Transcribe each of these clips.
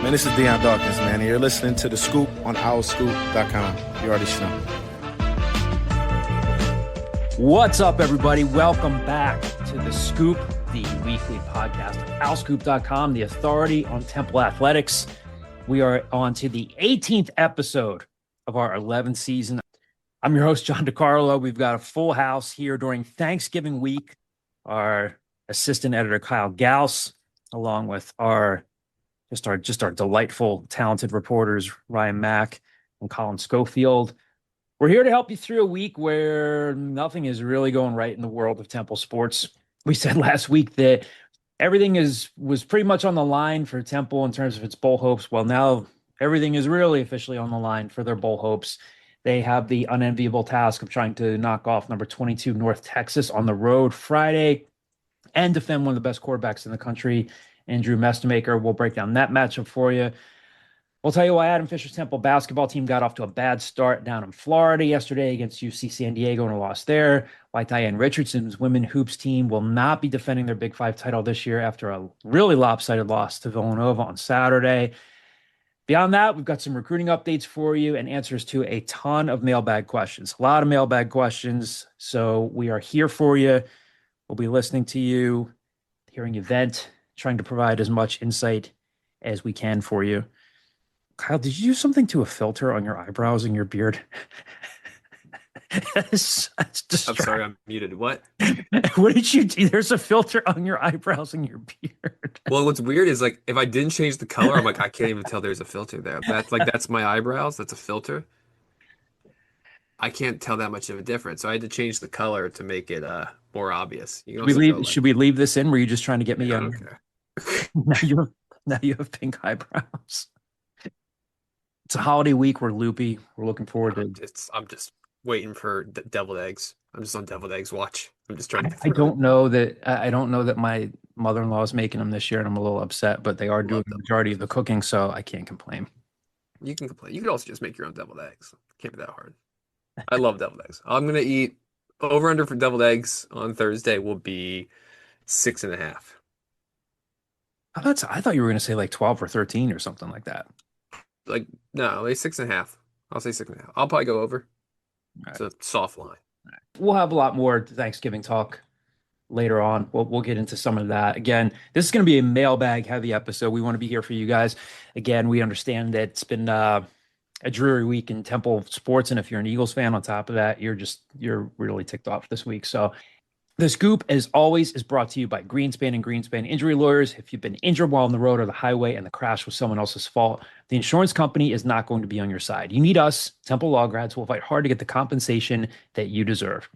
Man, this is Diane, man, and you're listening to The Scoop on OurScoop.com. You already know. What's up, everybody? Welcome back to The Scoop, the weekly podcast of OurScoop.com, the authority on Temple athletics. We are on to the 18th episode of our 11th season. I'm your host, John DiCarlo. We've got a full house here during Thanksgiving week. Our assistant editor, Kyle Gauss, along with our delightful, talented reporters, Ryan Mack and Colin Schofield. We're here to help you through a week where nothing is really going right in the world of Temple sports. We said last week that everything was pretty much on the line for Temple in terms of its bowl hopes. Well, now everything is really officially on the line for their bowl hopes. They have the unenviable task of trying to knock off number 22 North Texas on the road Friday and defend one of the best quarterbacks in the country, Andrew Mestemaker. We'll break down that matchup for you. We'll tell you why Adam Fisher's Temple basketball team got off to a bad start down in Florida yesterday against UC San Diego and a loss there. Why Diane Richardson's women hoops team will not be defending their Big Five title this year after a really lopsided loss to Villanova on Saturday. Beyond that, we've got some recruiting updates for you and answers to a ton of mailbag questions. A lot of mailbag questions. So we are here for you. We'll be listening to you, hearing you vent, trying to provide as much insight as we can for you. Kyle, did you do something to a filter on your eyebrows and your beard? I'm sorry, I'm muted. What? What did you do? There's a filter on your eyebrows and your beard. Well, what's weird is like if I didn't change the color, I'm like, I can't even tell there's a filter there. That's my eyebrows. That's a filter. I can't tell that much of a difference. So I had to change the color to make it more obvious. Should we leave this in? Were you just trying to get me on? Now you have pink eyebrows. It's a holiday week. We're loopy. We're looking forward to it. I'm just waiting for deviled eggs. I'm just on deviled eggs watch. I'm just trying to. I don't know that my mother-in-law is making them this year, and I'm a little upset. But they are doing the majority of the cooking, so I can't complain. You can complain. You could also just make your own deviled eggs. Can't be that hard. I love deviled eggs. I'm gonna eat over under for deviled eggs on Thursday will be 6.5. I thought you were gonna say like 12 or 13 or something like that. Like no, like 6.5. I'll say 6.5. I'll probably go over. It's a soft line. We'll have a lot more Thanksgiving talk later on. We'll get into some of that. Again, this is going to be a mailbag heavy episode. We want to be here for you guys. Again, we understand that it's been a dreary week in Temple sports, and if you're an Eagles fan on top of that, you're really ticked off this week. So the Scoop, as always, is brought to you by Greenspan and Greenspan Injury Lawyers. If you've been injured while on the road or the highway and the crash was someone else's fault, the insurance company is not going to be on your side. You need us, Temple Law grads, who will fight hard to get the compensation that you deserve.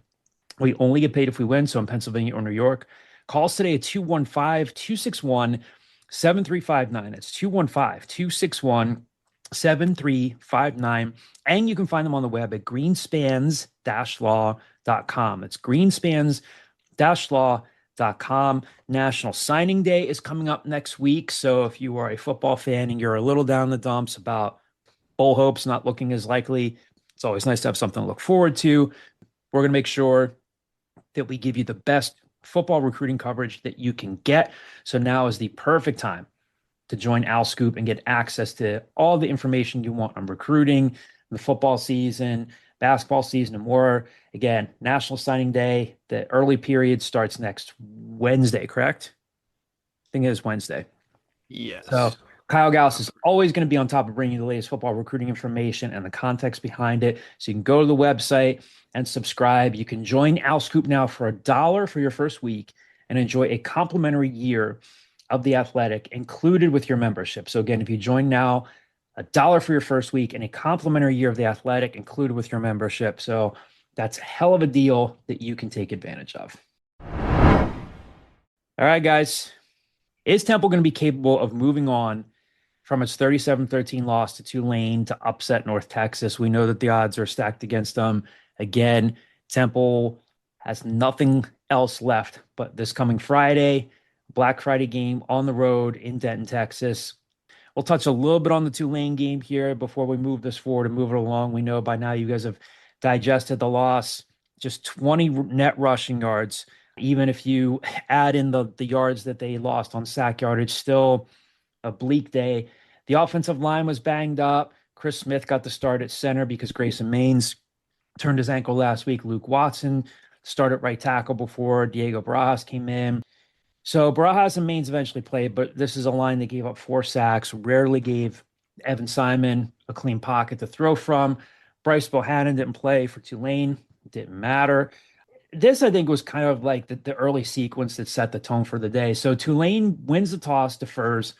We only get paid if we win, so in Pennsylvania or New York, call us today at 215-261-7359. That's 215-261-7359. And you can find them on the web at greenspans-law.com. It's greenspans-law.com. National Signing Day is coming up next week. So if you are a football fan and you're a little down in the dumps about bowl hopes not looking as likely, it's always nice to have something to look forward to. We're going to make sure that we give you the best football recruiting coverage that you can get. So now is the perfect time to join Al Scoop and get access to all the information you want on recruiting, the football season, basketball season, and more. Again, National Signing Day, the early period starts next Wednesday, correct? I think it is Wednesday. Yes. So Kyle Gauss is always going to be on top of bringing you the latest football recruiting information and the context behind it. So you can go to the website and subscribe. You can join Al Scoop now for $1 for your first week and enjoy a complimentary year of The Athletic included with your membership. So again, if you join now, $1 for your first week and a complimentary year of The Athletic included with your membership. So that's a hell of a deal that you can take advantage of. All right, guys. Is Temple going to be capable of moving on from its 37-13 loss to Tulane to upset North Texas? We know that the odds are stacked against them. Again, Temple has nothing else left but this coming Friday, Black Friday game on the road in Denton, Texas. We'll touch a little bit on the Tulane game here before we move this forward and move it along. We know by now you guys have digested the loss. Just 20 net rushing yards. Even if you add in the yards that they lost on sack yardage, still a bleak day The offensive line was banged up. Chris Smith got the start at center because Grayson Maines turned his ankle last week. Luke Watson started right tackle before Diego Barajas came in. So Barajas and Maines eventually played, but this is a line that gave up 4 sacks, rarely gave Evan Simon a clean pocket to throw from. Bryce Bohannon didn't play for Tulane. Didn't matter. This, I think, was kind of like the early sequence that set the tone for the day. So Tulane wins the toss, defers.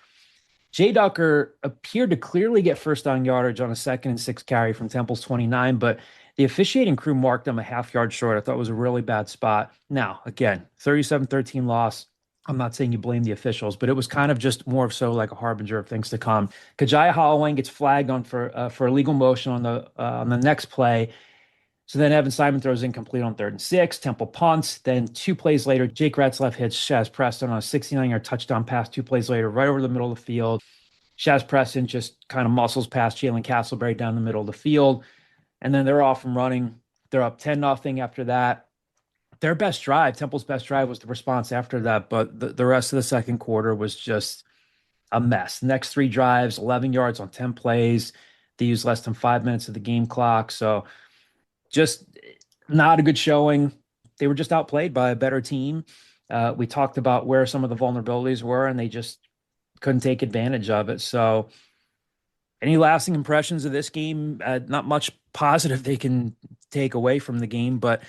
Jay Ducker appeared to clearly get first down yardage on a 2nd and 6 carry from Temple's 29, but the officiating crew marked them a half yard short. I thought it was a really bad spot. Now, again, 37-13 loss. I'm not saying you blame the officials, but it was kind of just more so like a harbinger of things to come. Kajaya Holloway gets flagged on for illegal motion on the next play. So then Evan Simon throws incomplete on 3rd and 6. Temple punts. Then 2 plays later, Jake Retzlaff hits Shaz Preston on a 69-yard touchdown pass. 2 plays later, right over the middle of the field. Shaz Preston just kind of muscles past Jalen Castleberry down the middle of the field. And then they're off and running. They're up 10-0 after that. Their best drive, Temple's best drive, was the response after that. But the rest of the second quarter was just a mess. The next 3 drives, 11 yards on 10 plays. They used less than 5 minutes of the game clock. So just not a good showing. They were just outplayed by a better team. We talked about where some of the vulnerabilities were, and they just couldn't take advantage of it. So any lasting impressions of this game? Not much positive they can take away from the game, but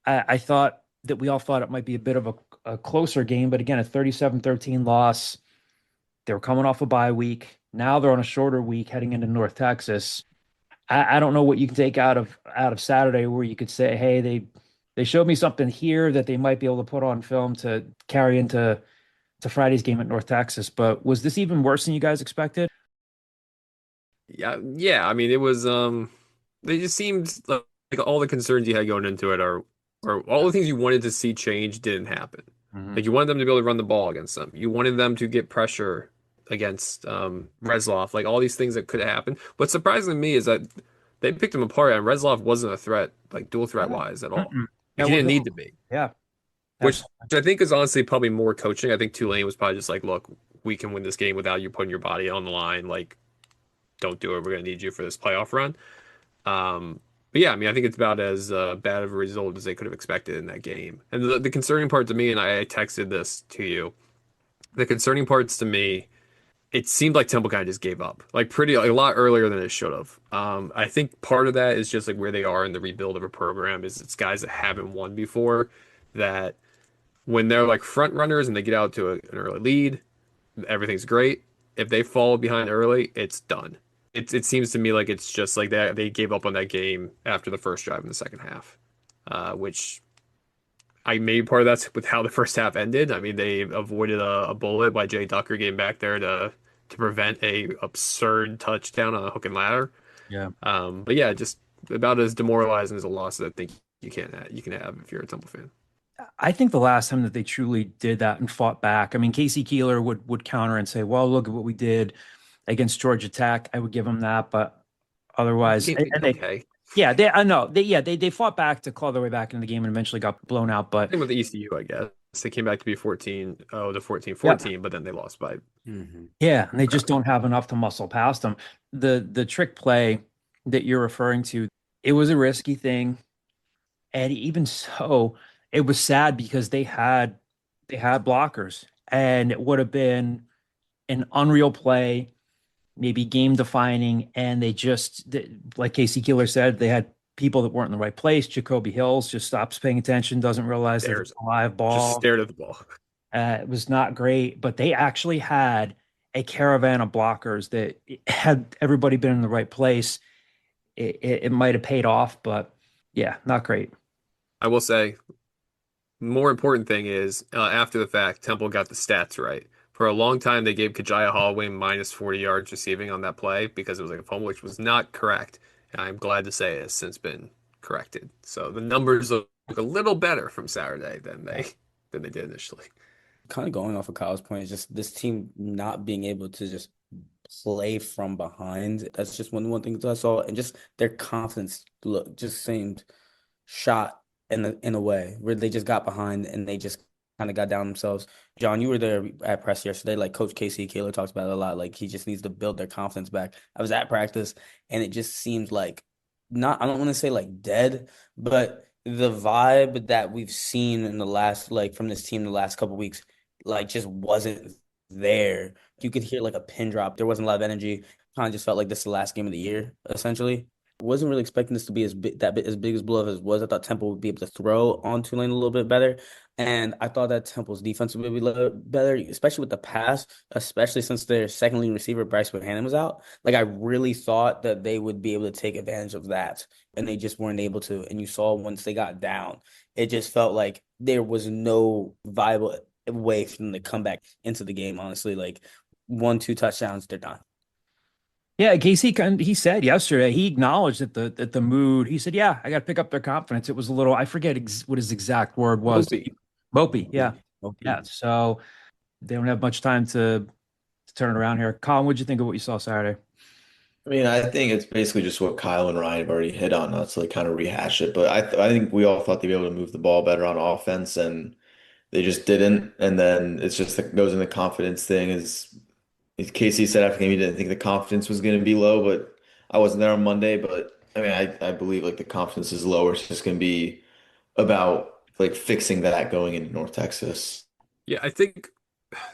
I thought that we all thought it might be a bit of a closer game. But again, a 37-13 loss. They were coming off a bye week. Now they're on a shorter week heading into North Texas. I don't know what you can take out of Saturday where you could say, hey, they showed me something here that they might be able to put on film to carry into Friday's game at North Texas. But was this even worse than you guys expected? Yeah. I mean, it was they just seemed like all the concerns you had going into it are or all the things you wanted to see change didn't happen. Mm-hmm. Like you wanted them to be able to run the ball against them. You wanted them to get pressure against Reslov, like all these things that could happen. What's surprising to me is that they picked him apart and Reslov wasn't a threat, like dual threat wise at all. Mm-mm. Like, he didn't need to be. Yeah. Which I think is honestly probably more coaching. I think Tulane was probably just like, look, we can win this game without you putting your body on the line. Like, don't do it. We're going to need you for this playoff run. But yeah, I mean, I think it's about as bad of a result as they could have expected in that game. And the concerning part to me, and I texted this to you, the concerning parts to me, it seemed like Temple kind of just gave up, like a lot earlier than it should have. I think part of that is just like where they are in the rebuild of a program is it's guys that haven't won before that when they're like front runners and they get out to an early lead, everything's great. If they fall behind early, it's done. It seems to me like it's just like that they gave up on that game after the first drive in the second half, which I maybe part of that's with how the first half ended. I mean, they avoided a bullet by Jay Ducker getting back there to prevent a absurd touchdown on a hook and ladder. Yeah. But yeah, just about as demoralizing as a loss that I think you can have if you're a Temple fan. I think the last time that they truly did that and fought back, I mean, Casey Keeler would counter and say, well, look at what we did against Georgia Tech. I would give them that, but otherwise, Okay. I know they fought back to claw their way back into the game and eventually got blown out. But Same with the ECU, I guess. They came back to be 14-14, but then they lost by. Yeah, and they just don't have enough to muscle past them. The trick play that you're referring to, it was a risky thing. And even so, it was sad because they had blockers and it would have been an unreal play, maybe game defining. And like Casey Keeler said, they had people that weren't in the right place. Jacoby Hills just stops paying attention, doesn't realize that it's a live ball. Just stared at the ball. It was not great, but they actually had a caravan of blockers that had everybody been in the right place, it might have paid off, but yeah, not great. I will say, more important thing is after the fact, Temple got the stats right. For a long time, they gave Kajaya Holloway minus 40 yards receiving on that play because it was like a fumble, which was not correct. And I'm glad to say it has since been corrected. So the numbers look a little better from Saturday than they did initially. Kind of going off of Kyle's point, is just this team not being able to just play from behind. That's just one thing that I saw, and just their confidence just seemed shot in a way where they just got behind and they just kind of got down themselves. John, you were there at press yesterday. Like Coach Keeler talks about it a lot. Like he just needs to build their confidence back. I was at practice, and it just seems like not. I don't want to say like dead, but the vibe that we've seen in the last like from this team the last couple weeks, like just wasn't there. You could hear like a pin drop. There wasn't a lot of energy. Kind of just felt like this is the last game of the year, essentially. Wasn't really expecting this to be as big as big as blow as it was. I thought Temple would be able to throw on Tulane a little bit better. And I thought that Temple's defense would be a little bit better, especially with the pass, especially since their second leading receiver, Bryce Bohannon, was out. Like I really thought that they would be able to take advantage of that. And they just weren't able to. And you saw once they got down, it just felt like there was no viable way for them to come back into the game, honestly. Like 1-2 touchdowns, they're done. Yeah, Casey, he said yesterday, he acknowledged that the mood. He said, "Yeah, I got to pick up their confidence." It was a little, I forget what his exact word was. Mopey, yeah, yeah. So they don't have much time to turn it around here. Colin, what'd you think of what you saw Saturday? I mean, I think it's basically just what Kyle and Ryan have already hit on, not to like kind of rehash it. But I think we all thought they'd be able to move the ball better on offense, and they just didn't. And then it's just goes in the confidence thing. As Casey said after the game, he didn't think the confidence was going to be low, but I wasn't there on Monday. But I mean, I believe like the confidence is lower. It's just going to be about like fixing that going into North Texas. Yeah, I think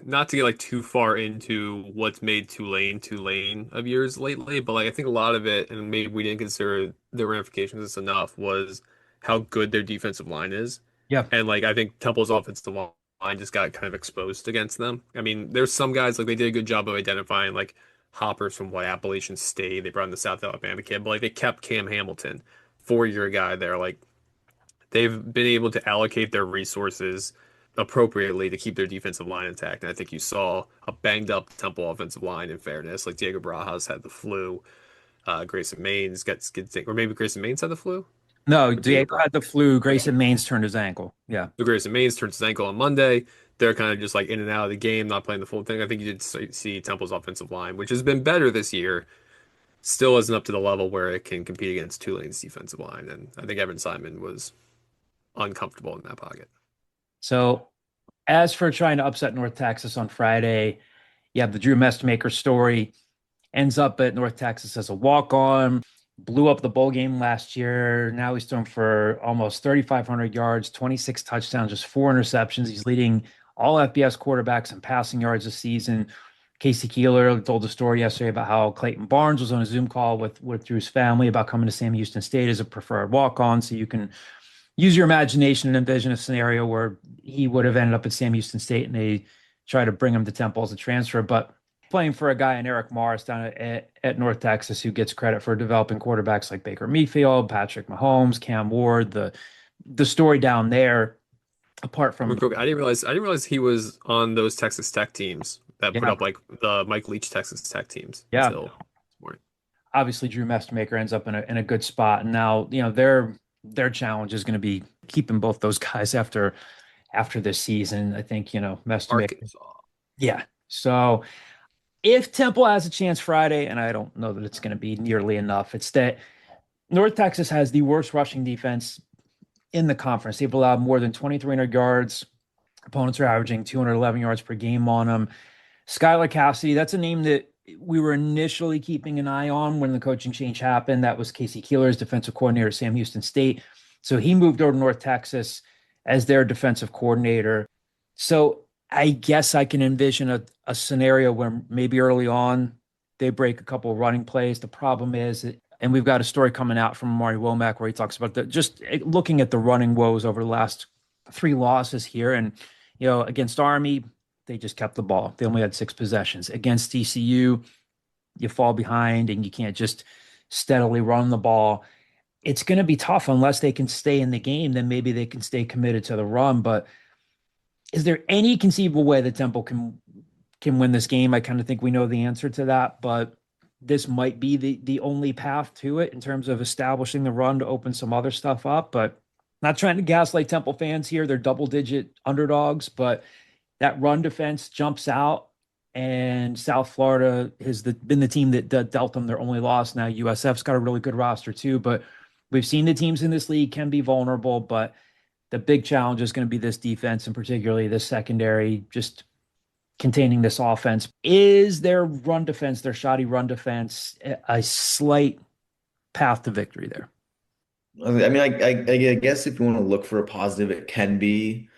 not to get like too far into what's made Tulane of years lately, but like I think a lot of it, and maybe we didn't consider the ramifications enough, was how good their defensive line is. Yeah. And like I think Temple's offensive line just got kind of exposed against them. I mean, there's some guys like they did a good job of identifying like hoppers from what Appalachian State. They brought in the South Alabama kid, but like they kept Cam Hamilton, 4-year guy there. Like they've been able to allocate their resources appropriately to keep their defensive line intact. And I think you saw a banged up Temple offensive line in fairness. Like Diego Barajas had the flu. Grayson Maines or maybe Grayson Maines had the flu. No, Diego had the flu. Grayson Maines turned his ankle. Yeah. So Grayson Maines turned his ankle on Monday. They're kind of just like in and out of the game, not playing the full thing. I think you did see Temple's offensive line, which has been better this year, still isn't up to the level where it can compete against Tulane's defensive line. And I think Evan Simon was uncomfortable in that pocket. So as for trying to upset North Texas on Friday, you have the Drew Mestmaker story, ends up at North Texas as a walk-on, blew up the bowl game last year. Now he's thrown for almost 3,500 yards, 26 touchdowns, just 4 interceptions. He's leading all FBS quarterbacks in passing yards this season. Casey Keeler told the story yesterday about how Clayton Barnes was on a Zoom call with Drew's family about coming to Sam Houston State as a preferred walk-on. So you can use your imagination and envision a scenario where he would have ended up at Sam Houston State and they try to bring him to Temple as a transfer. But playing for a guy in Eric Morris down at North Texas, who gets credit for developing quarterbacks like Baker Mayfield, Patrick Mahomes, Cam Ward, the story down there, apart from... I didn't realize he was on those Texas Tech teams that put up like the Mike Leach Texas Tech teams. Yeah. Obviously, Drew Mestmaker ends up in a good spot. And now, their challenge is going to be keeping both those guys after this season. I think, Mestmaker. Yeah. So if Temple has a chance Friday, and I don't know that it's going to be nearly enough, it's that North Texas has the worst rushing defense in the conference. They've allowed more than 2,300 yards. Opponents are averaging 211 yards per game on them. Skylar Cassidy, that's a name that we were initially keeping an eye on when the coaching change happened. That was Casey Keeler's defensive coordinator at Sam Houston State. So he moved over to North Texas as their defensive coordinator. So I guess I can envision a scenario where maybe early on they break a couple of running plays. The problem is, and we've got a story coming out from Amari Womack where he talks about just looking at the running woes over the last 3 losses here. And, against Army, they just kept the ball. They only had 6 possessions. Against TCU, you fall behind and you can't just steadily run the ball. It's going to be tough unless they can stay in the game. Then maybe they can stay committed to the run. But is there any conceivable way that Temple can win this game? I kind of think we know the answer to that, but this might be the only path to it in terms of establishing the run to open some other stuff up. But not trying to gaslight Temple fans here. They're double-digit underdogs, but that run defense jumps out, and South Florida has been the team that dealt them their only loss. Now USF's got a really good roster too, but we've seen the teams in this league can be vulnerable, but the big challenge is going to be this defense and particularly this secondary, just containing this offense. Is their run defense, their shoddy run defense, a slight path to victory there? I mean, I guess if you want to look for a positive, it can be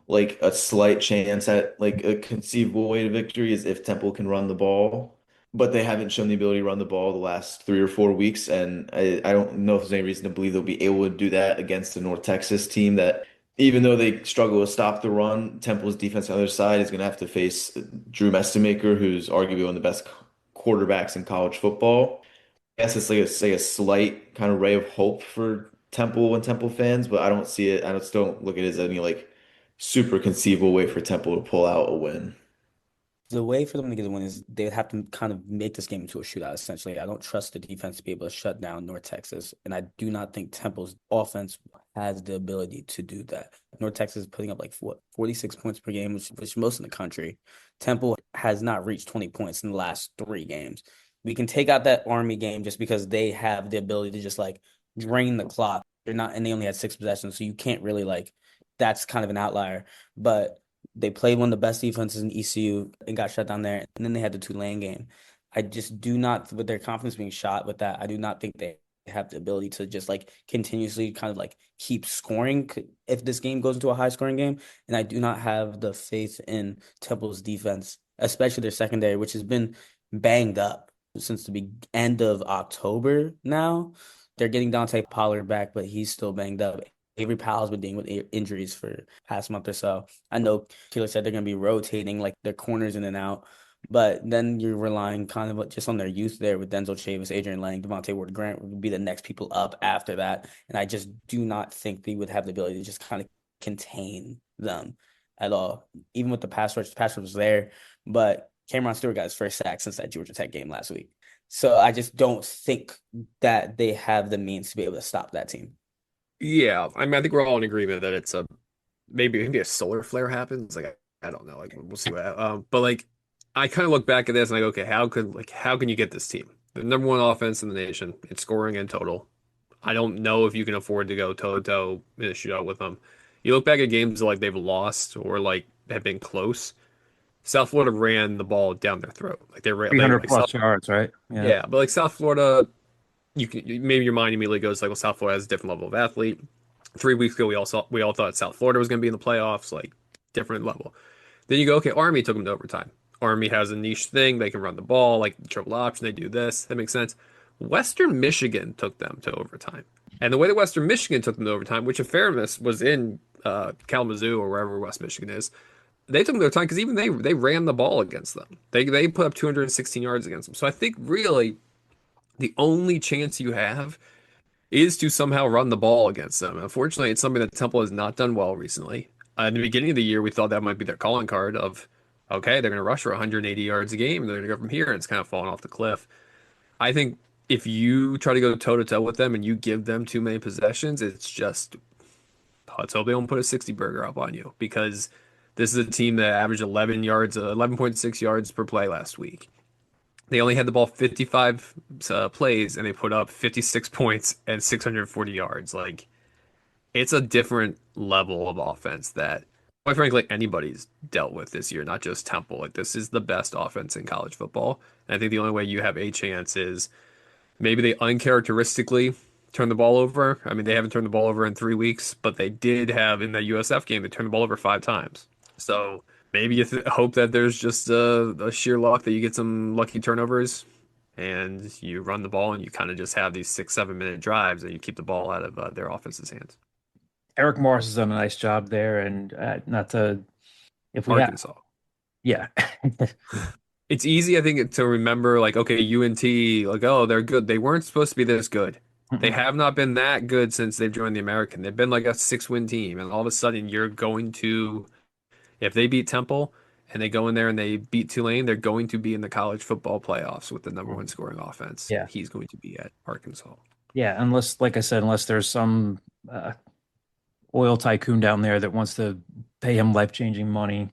like a slight chance at like a conceivable way to victory is if Temple can run the ball, but they haven't shown the ability to run the ball the last 3 or 4 weeks, and I don't know if there's any reason to believe they'll be able to do that against the North Texas team that even though they struggle to stop the run, Temple's defense on the other side is going to have to face Drew Mestamaker, who's arguably one of the best quarterbacks in college football. I guess it's like a slight kind of ray of hope for Temple and Temple fans, but I don't see it. I just don't look at it as any like super conceivable way for Temple to pull out a win. The way for them to get a win is they would have to kind of make this game into a shootout, essentially. I don't trust the defense to be able to shut down North Texas, and I do not think Temple's offense has the ability to do that. North Texas is putting up like 46 points per game, which most in the country. Temple has not reached 20 points in the last 3 games. We can take out that Army game just because they have the ability to just like drain the clock. They're not, and they only had 6 possessions, so you can't really like. That's kind of an outlier, but they played one of the best defenses in ECU and got shut down there. And then they had the Tulane game. I just do not, with their confidence being shot with that, I do not think they have the ability to just like continuously kind of like keep scoring if this game goes into a high scoring game. And I do not have the faith in Temple's defense, especially their secondary, which has been banged up since the end of October now. They're getting Dante Pollard back, but he's still banged up. Avery Powell's been dealing with injuries for the past month or so. I know Keeler said they're going to be rotating like their corners in and out, but then you're relying kind of just on their youth there with Denzel Chavis, Adrian Lang, Devontae Ward-Grant would be the next people up after that. And I just do not think they would have the ability to just kind of contain them at all. Even with the pass rush was there, but Cameron Stewart got his first sack since that Georgia Tech game last week. So I just don't think that they have the means to be able to stop that team. Yeah, I mean, I think we're all in agreement that it's a maybe a solar flare happens. Like I don't know, like we'll see what. But like I kind of look back at this and I go, okay, how can you get this team the number one offense in the nation in scoring and total? I don't know if you can afford to go toe to toe in a shootout with them. You look back at games that, like they've lost or like have been close. South Florida ran the ball down their throat. Like they ran 300 like plus yards, right? yeah, but like South Florida, maybe your mind immediately goes like, well, South Florida has a different level of athlete. 3 weeks ago, we all thought South Florida was going to be in the playoffs, like different level. Then you go, okay, Army took them to overtime. Army has a niche thing; they can run the ball, like triple option. They do this. That makes sense. Western Michigan took them to overtime, and the way that Western Michigan took them to overtime, which in fairness was in Kalamazoo or wherever West Michigan is, they took them to overtime because even they ran the ball against them. They put up 216 yards against them. So I think really the only chance you have is to somehow run the ball against them. Unfortunately, it's something that Temple has not done well recently. In the beginning of the year, we thought that might be their calling card of, okay, they're going to rush for 180 yards a game, and they're going to go from here, and it's kind of fallen off the cliff. I think if you try to go toe-to-toe with them and you give them too many possessions, it's just, let's hope they don't put a 60 burger up on you, because this is a team that averaged 11.6 yards per play last week. They only had the ball 55 plays, and they put up 56 points and 640 yards. Like, it's a different level of offense that, quite frankly, anybody's dealt with this year, not just Temple. Like, this is the best offense in college football. And I think the only way you have a chance is maybe they uncharacteristically turn the ball over. I mean, they haven't turned the ball over in 3 weeks, but they did have in the USF game, they turned the ball over 5 times. So maybe you hope that there's just a sheer luck that you get some lucky turnovers and you run the ball and you kind of just have these 6, 7 minute drives and you keep the ball out of their offense's hands. Eric Morris has done a nice job there, and not to if we Arkansas. Yeah. It's easy, I think, to remember, like, okay, UNT, like, oh, they're good. They weren't supposed to be this good. They have not been that good since they've joined the American. They've been like a 6-win team, and all of a sudden you're going to, if they beat Temple and they go in there and they beat Tulane, they're going to be in the college football playoffs with the number one scoring offense. Yeah. He's going to be at Arkansas. Yeah, unless, like I said, unless there's some oil tycoon down there that wants to pay him life-changing money.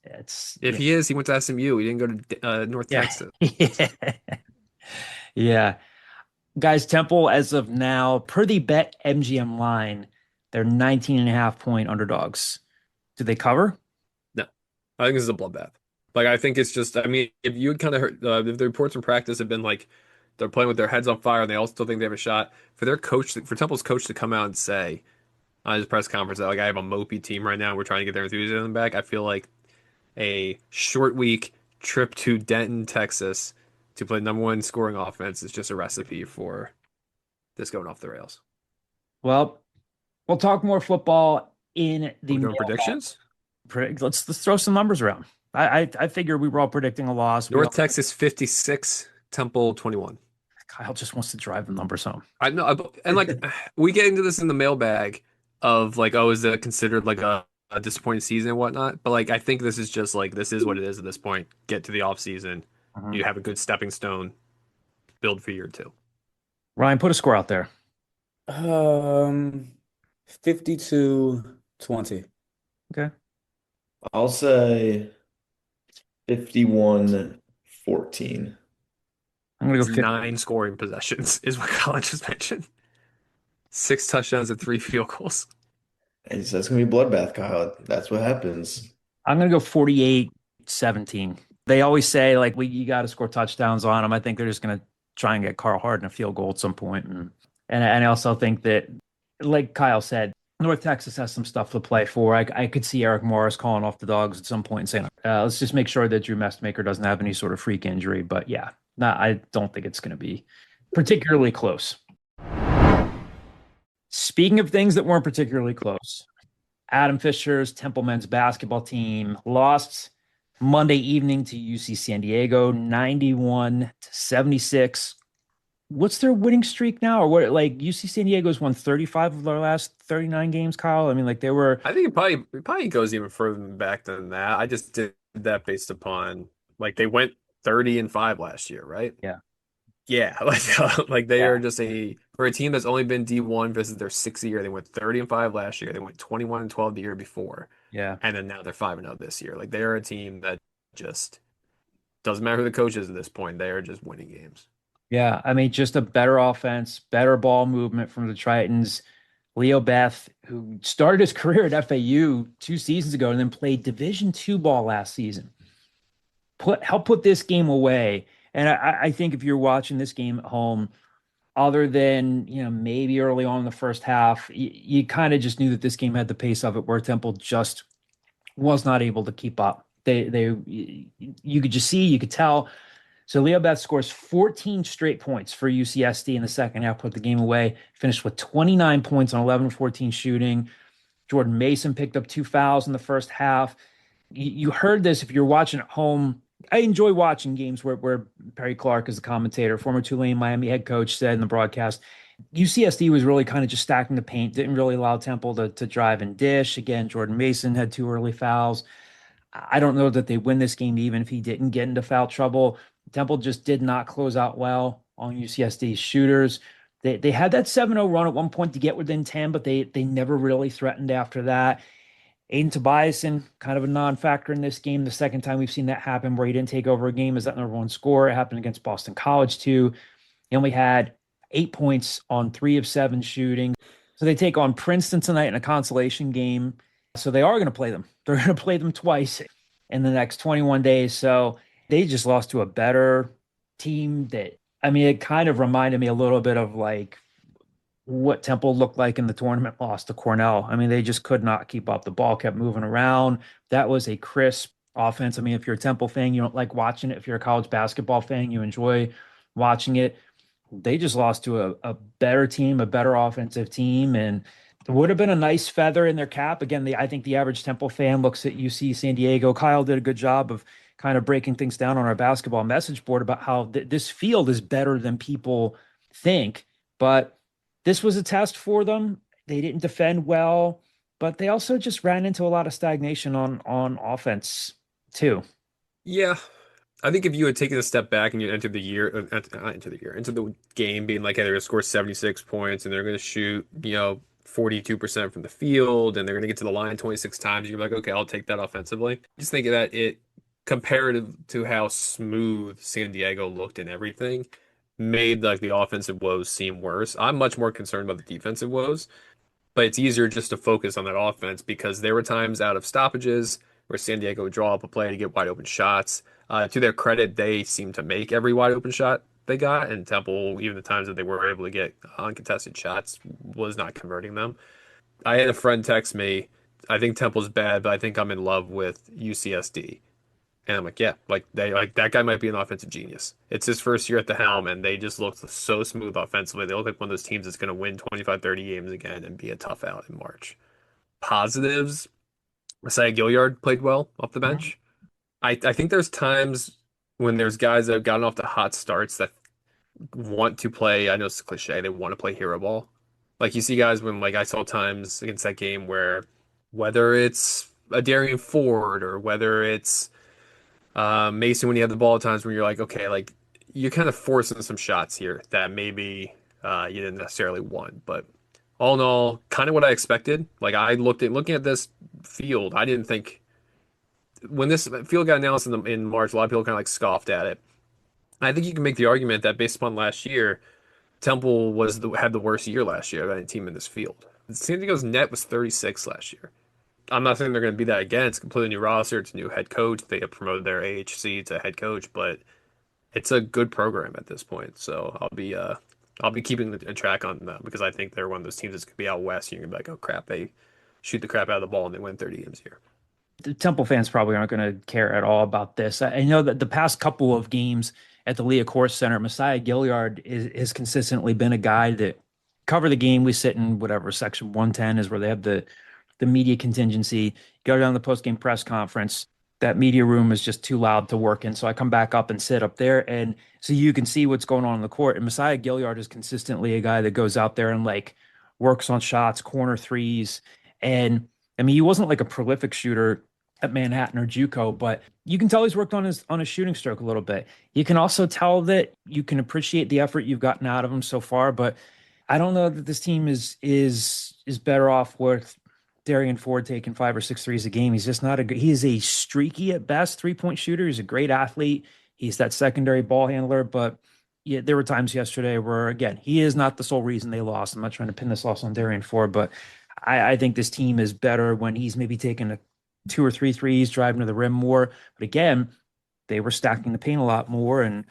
If he is, he went to SMU. He didn't go to North Texas. Yeah. Yeah. Guys, Temple, as of now, per the Bet MGM line, They're 19.5-point underdogs. Do they cover? No, I think this is a bloodbath. Like I think it's just. I mean, if you had kind of heard if the reports from practice have been like they're playing with their heads on fire and they all still think they have a shot, for their coach, for Temple's coach to come out and say on his press conference that like I have a mopey team right now, we're trying to get their enthusiasm back. I feel like a short week trip to Denton, Texas to play number one scoring offense is just a recipe for this going off the rails. Well, we'll talk more football in the Are we doing mailbag. predictions? Let's throw some numbers around. I figure we were all predicting a loss. North Texas 56, Temple 21. Kyle just wants to drive the numbers home. I know, and like we get into this in the mailbag of like, oh, is that considered like a disappointing season and whatnot? But like, I think this is just like this is what it is at this point. Get to the off season, you have a good stepping stone, build for year two. Ryan, put a score out there. 52-20. Okay. I'll say 51-14. I'm gonna go It's 50. 9 scoring possessions is what Colin just mentioned. 6 touchdowns and 3 field goals. And that's gonna be a bloodbath, Kyle. That's what happens. I'm gonna go 48-17. They always say like you got to score touchdowns on them. I think they're just gonna try and get Carl Harden a field goal at some point, and I also think that, like Kyle said, North Texas has some stuff to play for. I could see Eric Morris calling off the dogs at some point and saying, let's just make sure that Drew Messmaker doesn't have any sort of freak injury. But yeah, I don't think it's going to be particularly close. Speaking of things that weren't particularly close, Adam Fisher's Temple men's basketball team lost Monday evening to UC San Diego, 91-76. What's their winning streak now? Or what, like UC San Diego's won 35 of their last 39 games, Kyle? I mean, like they were. I think it probably goes even further back than that. I just did that based upon like they went 30-5 last year, right? Yeah. Yeah, like they Yeah. are just for a team that's only been D1 versus their 6th year. They went 30-5 last year. They went 21-12 the year before. Yeah. And then now they're 5-0 this year. Like they are a team that just doesn't matter who the coach is at this point. They are just winning games. Yeah. I mean, just a better offense, better ball movement from the Tritons. Leo Beth, who started his career at FAU 2 seasons ago and then played Division II ball last season, help put this game away. And I think if you're watching this game at home, other than maybe early on in the first half, you kind of just knew that this game had the pace of it, where Temple just was not able to keep up. You could just see, you could tell. So Leo Beth scores 14 straight points for UCSD in the second half, put the game away, finished with 29 points on 11-14 shooting. Jordan Mason picked up 2 fouls in the first half. You heard this if you're watching at home. I enjoy watching games where Perry Clark is the commentator, former Tulane Miami head coach, said in the broadcast, UCSD was really kind of just stacking the paint, didn't really allow Temple to drive and dish. Again, Jordan Mason had 2 early fouls. I don't know that they win this game even if he didn't get into foul trouble. Temple just did not close out well on UCSD's shooters. They had that 7-0 run at one point to get within 10, but they never really threatened after that. Aiden Tobiasen, kind of a non-factor in this game. The second time we've seen that happen where he didn't take over a game as that number one scorer. It happened against Boston College too. He only had 8 points on 3 of 7 shooting. So they take on Princeton tonight in a consolation game. So they are going to play them. They're going to play them twice in the next 21 days. So they just lost to a better team that, I mean, it kind of reminded me a little bit of like what Temple looked like in the tournament loss to Cornell. I mean, they just could not keep up. The ball kept moving around. That was a crisp offense. I mean, if you're a Temple fan, you don't like watching it. If you're a college basketball fan, you enjoy watching it. They just lost to a better team, a better offensive team, and it would have been a nice feather in their cap. Again, I think the average Temple fan looks at UC San Diego. Kyle did a good job of kind of breaking things down on our basketball message board about how this field is better than people think. But this was a test for them. They didn't defend well, but they also just ran into a lot of stagnation on offense too. Yeah. I think if you had taken a step back and you entered the year, into the game being like, hey, they're going to score 76 points and they're going to shoot, 42% from the field and they're going to get to the line 26 times, you're like, okay, I'll take that offensively. Just think that it, comparative to how smooth San Diego looked in everything, made like the offensive woes seem worse. I'm much more concerned about the defensive woes. but it's easier just to focus on that offense because there were times out of stoppages where San Diego would draw up a play to get wide open shots. To their credit, they seemed to make every wide open shot they got, and Temple, even the times that they were able to get uncontested shots, was not converting them. I had a friend text me, I think Temple's bad, but I think I'm in love with UCSD. And I'm like, yeah, like they like that guy might be an offensive genius. It's his first year at the helm, and they just look so smooth offensively. They look like one of those teams that's going to win 25, 30 games again and be a tough out in March. Positives, Messiah Gilliard played well off the bench. I think there's times when there's guys that have gotten off to hot starts that want to play. I know it's a cliche. They want to play hero ball. Like you see guys when like I saw times against that game where whether it's a Darian Ford or whether it's Mason when you have the ball at times where you're like, okay, like you're kind of forcing some shots here that maybe you didn't necessarily want. But all in all, kind of what I expected. Like I looking at this field, I didn't think when this field got announced in March, a lot of people kind of like scoffed at it. I think you can make the argument that based upon last year, Temple had the worst year last year of any team in this field. San Diego's net was 36 last year. I'm not saying they're going to be that again. It's a completely new roster. It's a new head coach. They have promoted their AHC to head coach, but it's a good program at this point. So I'll be keeping a track on them because I think they're one of those teams that's going to be out west. And you're going to be like, oh crap, they shoot the crap out of the ball and they win 30 games here. The Temple fans probably aren't going to care at all about this. I know that the past couple of games at the Leah Course Center, Messiah Gilliard has consistently been a guy that cover the game. We sit in whatever section 110 is where they have the media contingency. Go down to the post game press conference. That media room is just too loud to work in. So I come back up and sit up there, and so you can see what's going on in the court. And Messiah Gilliard is consistently a guy that goes out there and like works on shots, corner threes. And I mean, he wasn't like a prolific shooter at Manhattan or JUCO, but you can tell he's worked on his shooting stroke a little bit. You can also tell that you can appreciate the effort you've gotten out of him so far, but I don't know that this team is better off with Darian Ford taking 5 or 6 threes a game. He's just not a good, he is a streaky at best 3-point shooter. He's a great athlete. He's that secondary ball handler, but yeah, there were times yesterday where again, he is not the sole reason they lost. I'm not trying to pin this loss on Darian Ford, but I think this team is better when he's maybe taking a 2 or 3 threes, driving to the rim more. But again, they were stacking the paint a lot more and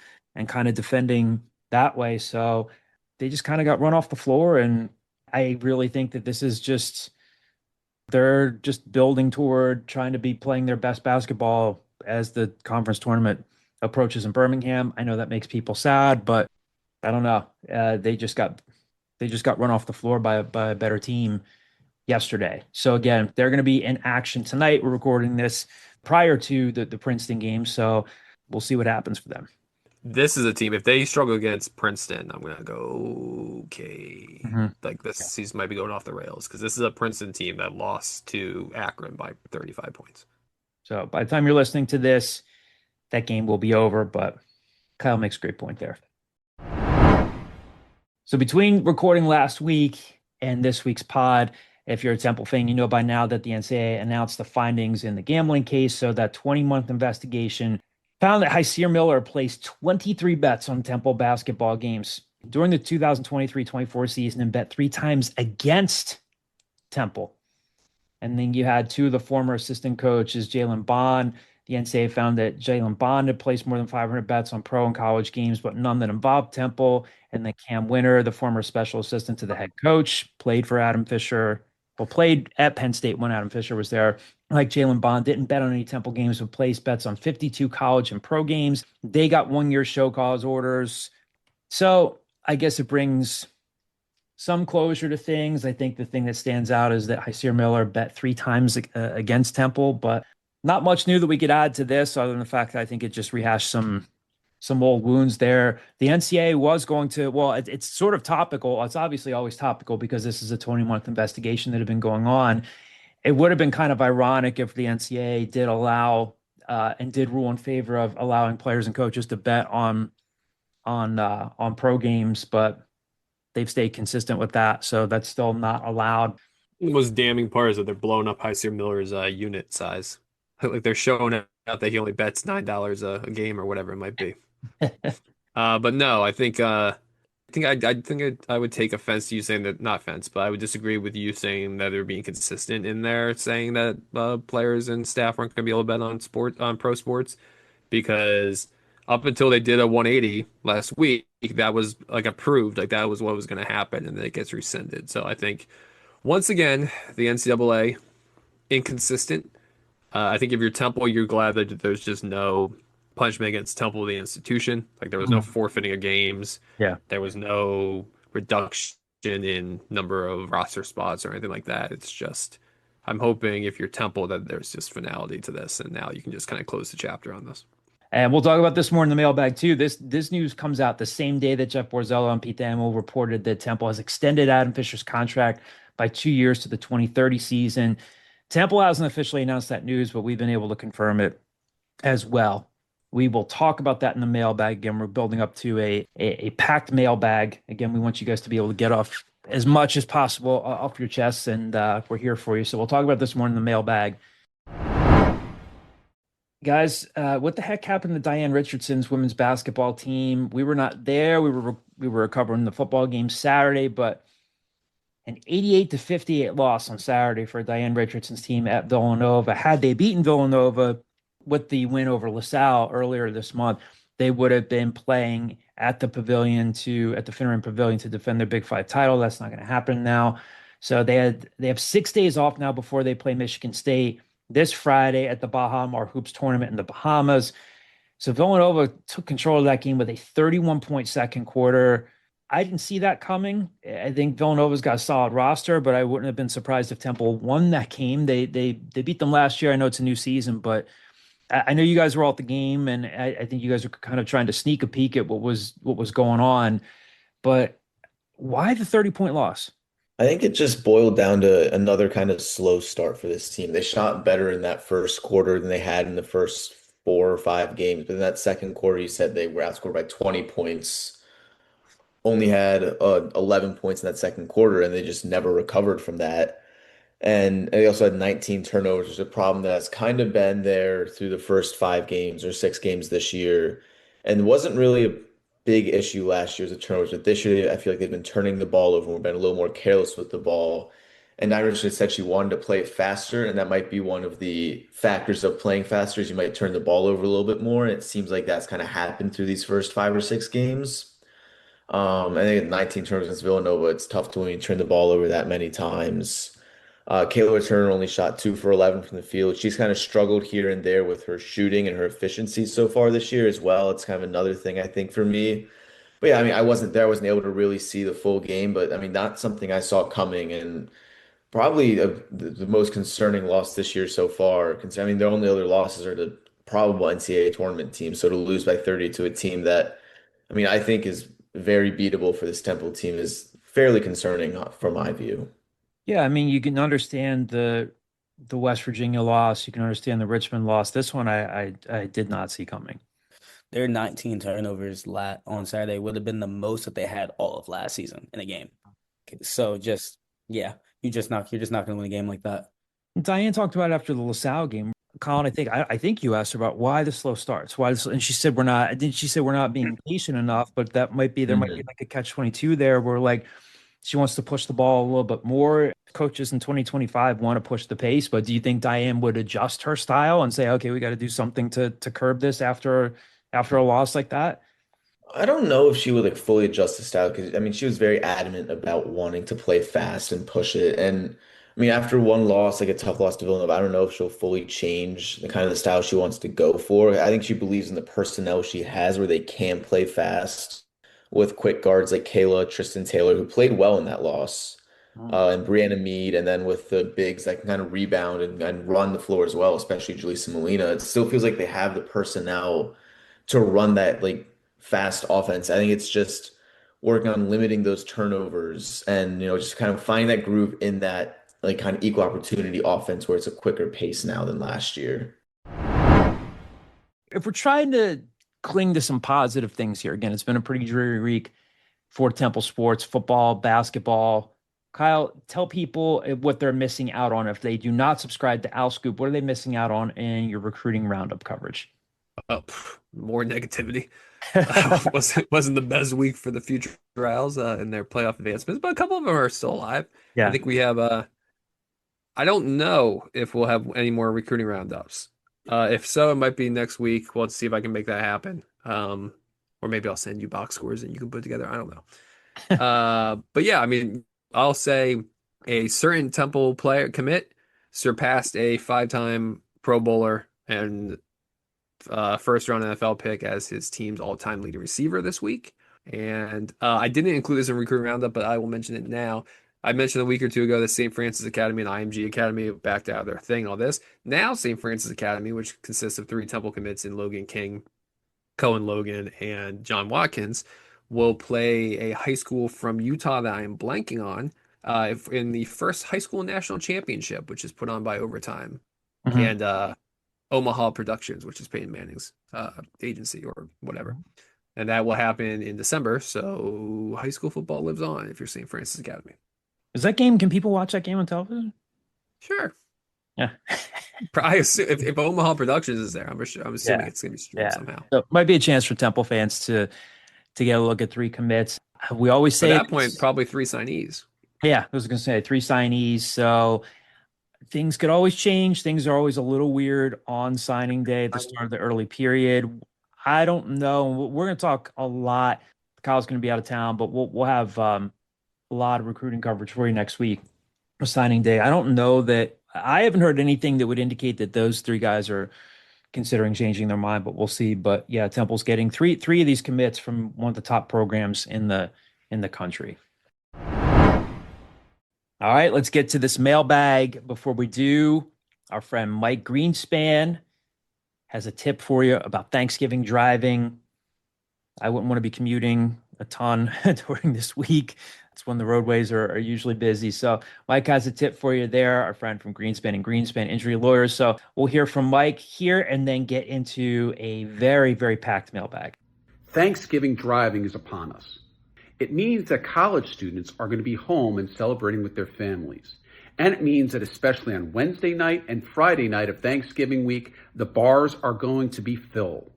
kind of defending that way. So they just kind of got run off the floor. And I really think that this is just they're just building toward trying to be playing their best basketball as the conference tournament approaches in Birmingham. I know that makes people sad, but I don't know. They just got run off the floor by a better team yesterday. So again, they're going to be in action tonight. We're recording this prior to the Princeton game, so we'll see what happens for them. This is a team. If they struggle against Princeton, I'm gonna go okay. Like this season might be going off the rails because this is a Princeton team that lost to Akron by 35 points. So by the time you're listening to this, that game will be over. But Kyle makes a great point there. So between recording last week and this week's pod, if you're a Temple fan, you know by now that the NCAA announced the findings in the gambling case. So that 20-month investigation found that Hysier Miller placed 23 bets on Temple basketball games during the 2023-24 season and bet 3 times against Temple. And then you had 2 of the former assistant coaches, Jalen Bond. The NCAA found that Jalen Bond had placed more than 500 bets on pro and college games, but none that involved Temple. And then Cam Winter, the former special assistant to the head coach, played for Adam Fisher. Well, played at Penn State when Adam Fisher was there. Like Jalen Bond, didn't bet on any Temple games, but placed bets on 52 college and pro games. They got 1-year show cause orders. So I guess it brings some closure to things. I think the thing that stands out is that Hysier Miller bet 3 times against Temple, but not much new that we could add to this other than the fact that I think it just rehashed some old wounds there. The NCAA was going to, well, it's sort of topical. It's obviously always topical because this is a 20-month investigation that had been going on. It would have been kind of ironic if the NCAA did allow and did rule in favor of allowing players and coaches to bet on pro games, but they've stayed consistent with that. So that's still not allowed. The most damning part is that they're blowing up Hysier Miller's unit size. Like they're showing out that he only bets $9 a game or whatever it might be. But no, I think I would take offense to you saying that, not offense, but I would disagree with you saying that they're being consistent in there, saying that players and staff aren't going to be able to bet on pro sports, because up until they did a 180 last week, that was like approved, like that was what was going to happen, and then it gets rescinded. So I think once again the NCAA inconsistent. I think if you're Temple, you're glad that there's just no punishment against Temple, the institution. Like there was no Mhm. forfeiting of games. Yeah. There was no reduction in number of roster spots or anything like that. It's just, I'm hoping if you're Temple that there's just finality to this, and now you can just kind of close the chapter on this. And we'll talk about this more in the mailbag too. This news comes out the same day that Jeff Borzello and Pete Thamel reported that Temple has extended Adam Fisher's contract by 2 years to the 2030 season. Temple hasn't officially announced that news, but we've been able to confirm it as well. We will talk about that in the mailbag. Again, we're building up to a packed mailbag. Again, we want you guys to be able to get off as much as possible off your chests, and we're here for you. So we'll talk about this more in the mailbag. Guys, what the heck happened to Diane Richardson's women's basketball team? We were not there. We were covering the football game Saturday, but an 88-58 loss on Saturday for Diane Richardson's team at Villanova. Had they beaten Villanova with the win over LaSalle earlier this month, they would have been playing at the Finneran Pavilion to defend their Big Five title. That's not going to happen now. So they have 6 days off now before they play Michigan State this Friday at the Baha Mar Hoops tournament in the Bahamas. So Villanova took control of that game with a 31-point second quarter. I didn't see that coming. I think Villanova's got a solid roster, but I wouldn't have been surprised if Temple won that game. They beat them last year. I know it's a new season, but I know you guys were all at the game, and I think you guys were kind of trying to sneak a peek at what was going on. But why the 30-point loss? I think it just boiled down to another kind of slow start for this team. They shot better in that first quarter than they had in the first 4 or 5 games. But in that second quarter, you said they were outscored by 20 points, only had 11 points in that second quarter, and they just never recovered from that. And they also had 19 turnovers, which is a problem that has kind of been there through the first 5 games or 6 games this year. And wasn't really a big issue last year as a turnovers, but this year I feel like they've been turning the ball over and been a little more careless with the ball. And Diane Richardson said she wanted to play it faster, and that might be one of the factors of playing faster is you might turn the ball over a little bit more. And it seems like that's kind of happened through these first 5 or 6 games. I think 19 turnovers against Villanova, it's tough to when you turn the ball over that many times. Keeler Turner only shot 2 for 11 from the field. She's kind of struggled here and there with her shooting and her efficiency so far this year as well. It's kind of another thing I think for me. But yeah, I mean, I wasn't there. I wasn't able to really see the full game, but I mean, not something I saw coming, and probably the most concerning loss this year so far. I mean, their only other losses are to probable NCAA tournament team. So to lose by 30 to a team that, I mean, I think is very beatable for this Temple team is fairly concerning from my view. Yeah, I mean, you can understand the West Virginia loss. You can understand the Richmond loss. This one I did not see coming. Their 19 turnovers on Saturday would have been the most that they had all of last season in a game. So just, yeah, you're just not going to win a game like that. Diane talked about it after the LaSalle game. Colin, I think you asked her about why the slow starts. And she said we're not being patient enough, but that might be there might be like a catch-22 there where like she wants to push the ball a little bit more. Coaches in 2025 want to push the pace, but do you think Diane would adjust her style and say, okay, we got to do something to curb this after a loss like that? I don't know if she would like fully adjust the style because I mean she was very adamant about wanting to play fast and push it. And I mean after one loss, like a tough loss to Villanova, I don't know if she'll fully change the kind of the style she wants to go for. I think she believes in the personnel she has where they can play fast with quick guards like Kayla, Tristan Taylor, who played well in that loss, and Brianna Mead, and then with the bigs that can kind of rebound and run the floor as well, especially Julissa Molina. It still feels like they have the personnel to run that like fast offense. I think it's just working on limiting those turnovers and just kind of finding that groove in that like kind of equal opportunity offense where it's a quicker pace now than last year. If we're trying to cling to some positive things here, again, it's been a pretty dreary week for Temple sports, football, basketball. Kyle, tell people what they're missing out on if they do not subscribe to Owl Scoop. What are they missing out on in your recruiting roundup coverage? More negativity. Wasn't the best week for the future Owls in their playoff advancements, but a couple of them are still alive. I Yeah. think we have I don't know if we'll have any more recruiting roundups. If so, it might be next week. We'll see if I can make that happen. Or maybe I'll send you box scores and you can put together. I don't know. But yeah, I mean, I'll say a certain Temple player commit surpassed a 5-time Pro Bowler and first round NFL pick as his team's all-time leading receiver this week. And I didn't include this in recruiting roundup, but I will mention it now. I mentioned a week or two ago that St. Francis Academy and IMG Academy backed out of their thing, all this. Now St. Francis Academy, which consists of 3 Temple commits in Logan King, Cohen Logan, and John Watkins, will play a high school from Utah that I am blanking on in the first high school national championship, which is put on by Overtime. Mhm. And Omaha Productions, which is Peyton Manning's agency or whatever. And that will happen in December. So high school football lives on if you're St. Francis Academy. Is that game? Can people watch that game on television? Sure. Yeah. I assume if Omaha Productions is there, I'm assuming Yeah. it's going to be streamed somehow. So it might be a chance for Temple fans to get a look at 3 commits. We always At say that point, probably 3 signees. Yeah, I was going to say 3 signees. So things could always change. Things are always a little weird on signing day at the start of the early period. I don't know. We're going to talk a lot. Kyle's going to be out of town, but we'll have a lot of recruiting coverage for you next week for signing day. I don't know that I haven't heard anything that would indicate that those 3 guys are considering changing their mind, but we'll see. But yeah, Temple's getting three of these commits from one of the top programs in the country. All right, let's get to this mailbag. Before we do, our friend Mike Greenspan has a tip for you about Thanksgiving driving. I wouldn't want to be commuting a ton during this week. That's when the roadways are usually busy. So Mike has a tip for you there, our friend from Greenspan and Greenspan Injury Lawyers. So we'll hear from Mike here and then get into a very, very packed mailbag. Thanksgiving driving is upon us. It means that college students are going to be home and celebrating with their families. And it means that especially on Wednesday night and Friday night of Thanksgiving week, the bars are going to be filled.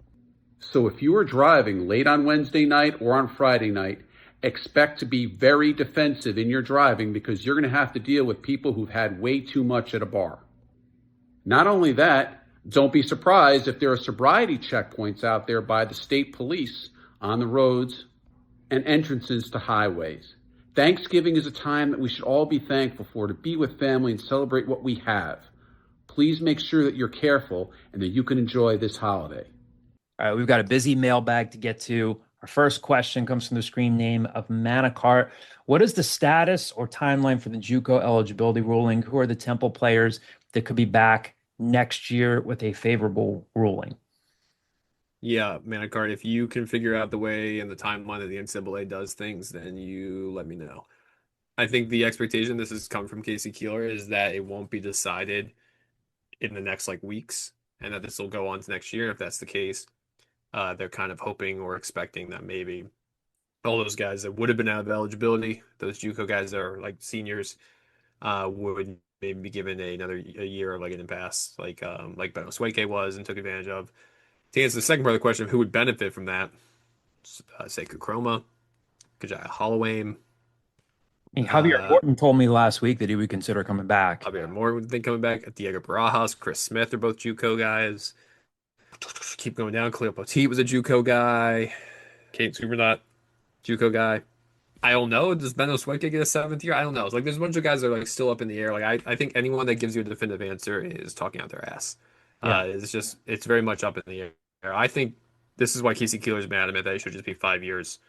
So if you are driving late on Wednesday night or on Friday night, expect to be very defensive in your driving because you're going to have to deal with people who've had way too much at a bar. Not only that, don't be surprised if there are sobriety checkpoints out there by the state police on the roads and entrances to highways. Thanksgiving is a time that we should all be thankful for, to be with family and celebrate what we have. Please make sure that you're careful and that you can enjoy this holiday. All right, we've got a busy mailbag to get to. Our first question comes from the screen name of Manacart. What is the status or timeline for the JUCO eligibility ruling? Who are the Temple players that could be back next year with a favorable ruling? Yeah, Manacart, if you can figure out the way and the timeline that the NCAA does things, then you let me know. I think the expectation, this has come from Casey Keeler, is that it won't be decided in the next weeks and that this will go on to next year. If that's the case, they're kind of hoping or expecting that maybe all those guys that would have been out of eligibility, those JUCO guys that are seniors, would maybe be given a year of an impasse, like Ben Osweke was and took advantage of. To answer the second part of the question of who would benefit from that, say Kukroma, Kajaya Holloway. Javier Morton told me last week that he would consider coming back. Javier Morton would think coming back. Diego Barajas, Chris Smith are both JUCO guys. Keep going down. Khalil Poteet was a JUCO guy. Kate Supernut, JUCO guy. I don't know. Does Ben Osweke get a 7th year? I don't know. It's there's a bunch of guys that are still up in the air. I think anyone that gives you a definitive answer is talking out their ass. Yeah. It's very much up in the air. I think this is why Casey Keeler's been adamant that it should just be 5 years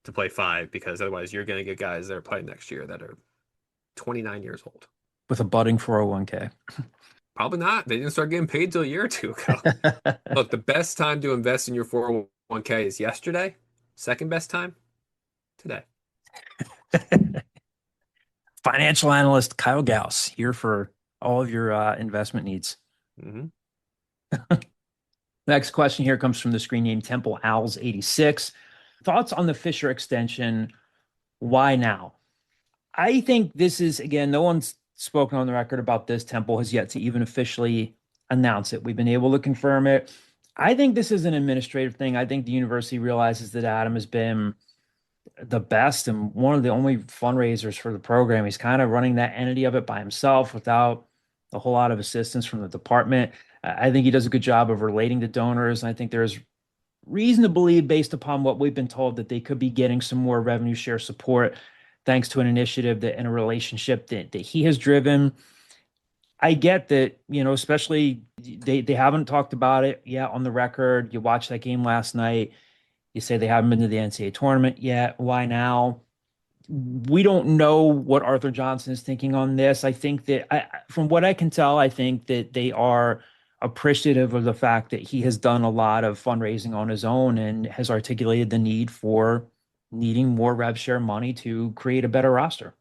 to play 5, because otherwise you're going to get guys that are playing next year that are 29 years old. With a budding 401k. Probably not. They didn't start getting paid till a year or 2 ago. Look, the best time to invest in your 401k is yesterday. Second best time, today. Financial analyst Kyle Gauss here for all of your investment needs. Mm-hmm. Next question here comes from the screen name Temple Owls 86. Thoughts on the Fisher extension? Why now? I think this is, again, no one's spoken on the record about this. Temple has yet to even officially announce it. We've been able to confirm it. I think this is an administrative thing. I think the university realizes that Adam has been the best and one of the only fundraisers for the program. He's kind of running that entity of it by himself without a whole lot of assistance from the department. I think he does a good job of relating to donors. And I think there's reason to believe, based upon what we've been told, that they could be getting some more revenue share support thanks to an initiative that, and a relationship that he has driven. I get that, especially they haven't talked about it yet on the record. You watched that game last night. You say they haven't been to the NCAA tournament yet. Why now? We don't know what Arthur Johnson is thinking on this. I think that, from what I can tell, I think that they are appreciative of the fact that he has done a lot of fundraising on his own and has articulated the need for needing more rev share money to create a better roster.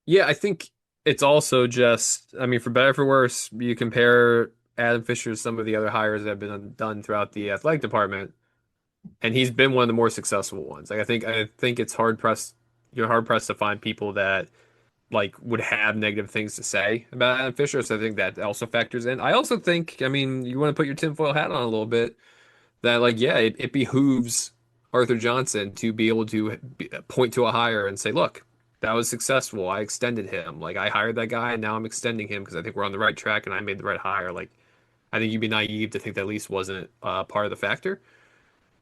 Yeah, I think it's also just, I mean, for better or for worse, you compare Adam Fisher to some of the other hires that have been done throughout the athletic department, and he's been one of the more successful ones. Like I think it's you're hard pressed to find people that like would have negative things to say about Adam Fisher. So I think that also factors in. I also think, I mean, you want to put your tinfoil hat on a little bit, that like, yeah, it behooves Arthur Johnson to be able to point to a hire and say, look, that was successful. I extended him. Like I hired that guy and now I'm extending him because I think we're on the right track and I made the right hire. Like I think you'd be naive to think that at least wasn't part of the factor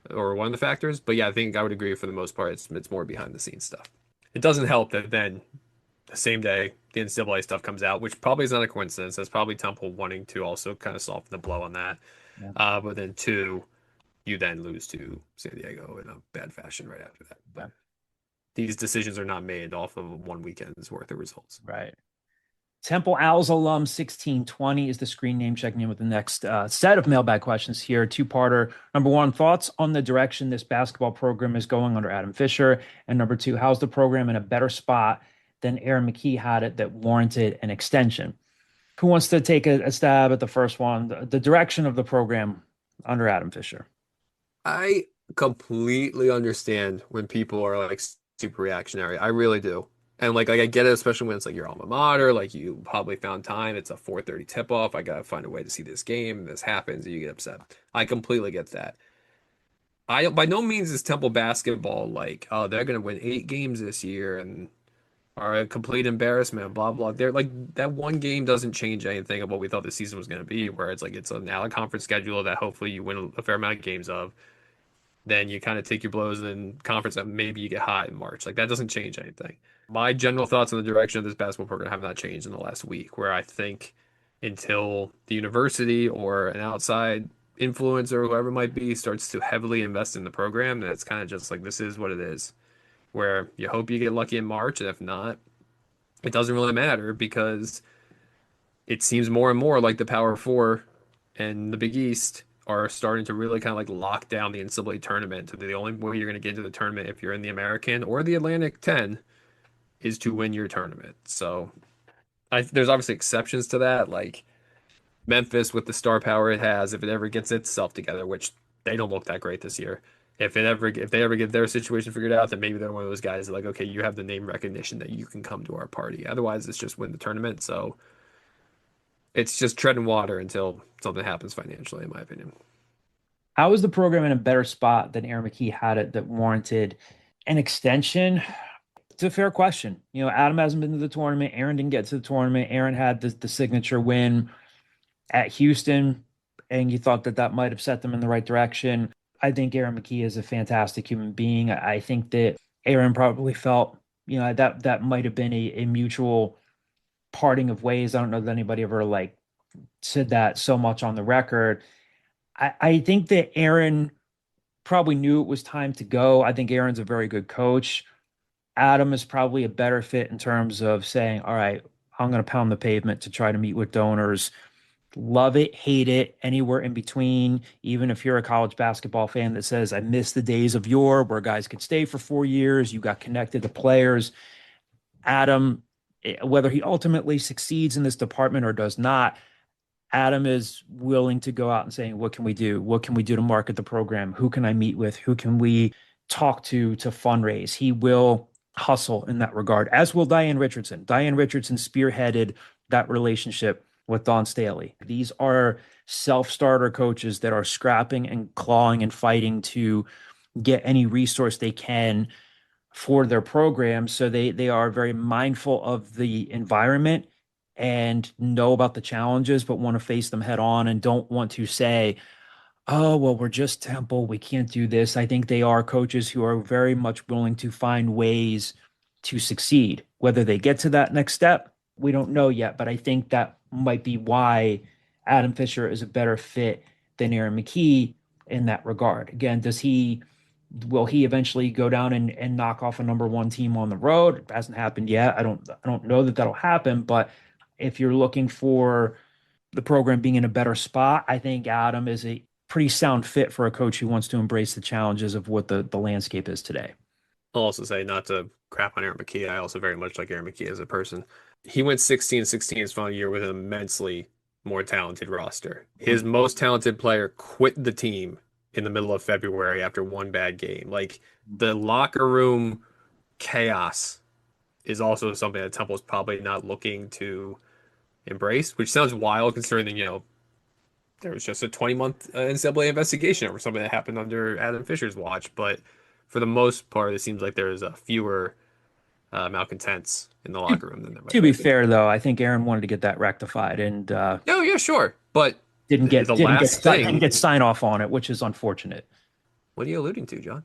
or one of the factors. But yeah, I think I would agree for the most part. It's more behind the scenes stuff. It doesn't help that then the same day the NCAA stuff comes out, which probably is not a coincidence. That's probably Temple wanting to also kind of soften the blow on that. Yeah. But then two, you then lose to San Diego in a bad fashion right after that. But these decisions are not made off of one weekend's worth of results. Right. Temple Owls alum 1620 is the screen name, checking in with the next set of mailbag questions here. Two-parter. Number one, thoughts on the direction this basketball program is going under Adam Fisher? And number two, how's the program in a better spot than Aaron McKie had it that warranted an extension? Who wants to take a stab at the first one, the direction of the program under Adam Fisher? I completely understand when people are like super reactionary. I really do. And like I get it, especially when it's like your alma mater, like you probably found time. It's a 4:30 tip off. I gotta find a way to see this game. This happens, and you get upset. I completely get that. I by no means is Temple basketball like, oh, they're gonna win 8 games this year and are a complete embarrassment, blah blah. They're like that one game doesn't change anything of what we thought the season was gonna be, where it's like it's an out of conference schedule that hopefully you win a fair amount of games of. Then you kind of take your blows in conference and maybe you get hot in March. Like that doesn't change anything. My general thoughts on the direction of this basketball program have not changed in the last week, where I think until the university or an outside influencer or whoever it might be starts to heavily invest in the program, that it's kind of just like this is what it is. Where you hope you get lucky in March, and if not, it doesn't really matter because it seems more and more like the Power Four and the Big East are starting to really kind of like lock down the NCAA tournament. The only way you're going to get into the tournament if you're in the American or the Atlantic 10 is to win your tournament. So there's obviously exceptions to that, like Memphis with the star power it has, if it ever gets itself together, which they don't look that great this year. If they ever get their situation figured out, then maybe they're one of those guys that like, okay, you have the name recognition that you can come to our party. Otherwise, it's just win the tournament. So it's just treading water until something happens financially, in my opinion. How is the program in a better spot than Aaron McKie had it that warranted an extension? It's a fair question. Adam hasn't been to the tournament. Aaron didn't get to the tournament. Aaron had the signature win at Houston, and you thought that might have set them in the right direction. I think Aaron McKie is a fantastic human being. I think that Aaron probably felt, that might have been a mutual parting of ways. I don't know that anybody ever like said that so much on the record. I think that Aaron probably knew it was time to go. I think Aaron's a very good coach. Adam is probably a better fit in terms of saying, all right, I'm going to pound the pavement to try to meet with donors. Love it, hate it, anywhere in between. Even if you're a college basketball fan that says, I miss the days of yore where guys could stay for 4 years, you got connected to players. Adam, whether he ultimately succeeds in this department or does not, Adam is willing to go out and saying, what can we do? What can we do to market the program? Who can I meet with? Who can we talk to fundraise? He will hustle in that regard, as will Diane Richardson. Diane Richardson spearheaded that relationship with Don Staley. These are self-starter coaches that are scrapping and clawing and fighting to get any resource they can for their program. So they are very mindful of the environment and know about the challenges, but want to face them head on and don't want to say, oh, well, we're just Temple. We can't do this. I think they are coaches who are very much willing to find ways to succeed. Whether they get to that next step, we don't know yet. But I think that might be why Adam Fisher is a better fit than Aaron McKee in that regard. Again, will he eventually go down and knock off a number one team on the road? It hasn't happened yet. I don't know that that'll happen, but if you're looking for the program being in a better spot, I think Adam is a pretty sound fit for a coach who wants to embrace the challenges of what the landscape is today. I'll also say, not to crap on Aaron McKee, I also very much like Aaron McKee as a person. He went 16-16 his final year with an immensely more talented roster. His most talented player quit the team in the middle of February after one bad game. Like, the locker room chaos is also something that Temple's probably not looking to embrace, which sounds wild considering, there was just a 20-month NCAA investigation over something that happened under Adam Fisher's watch. But for the most part, it seems like there's fewer malcontents in the locker room than there might To be fair, though, I think Aaron wanted to get that rectified and Oh, yeah, sure. But didn't get the last thing. sign off on it, which is unfortunate. What are you alluding to, John?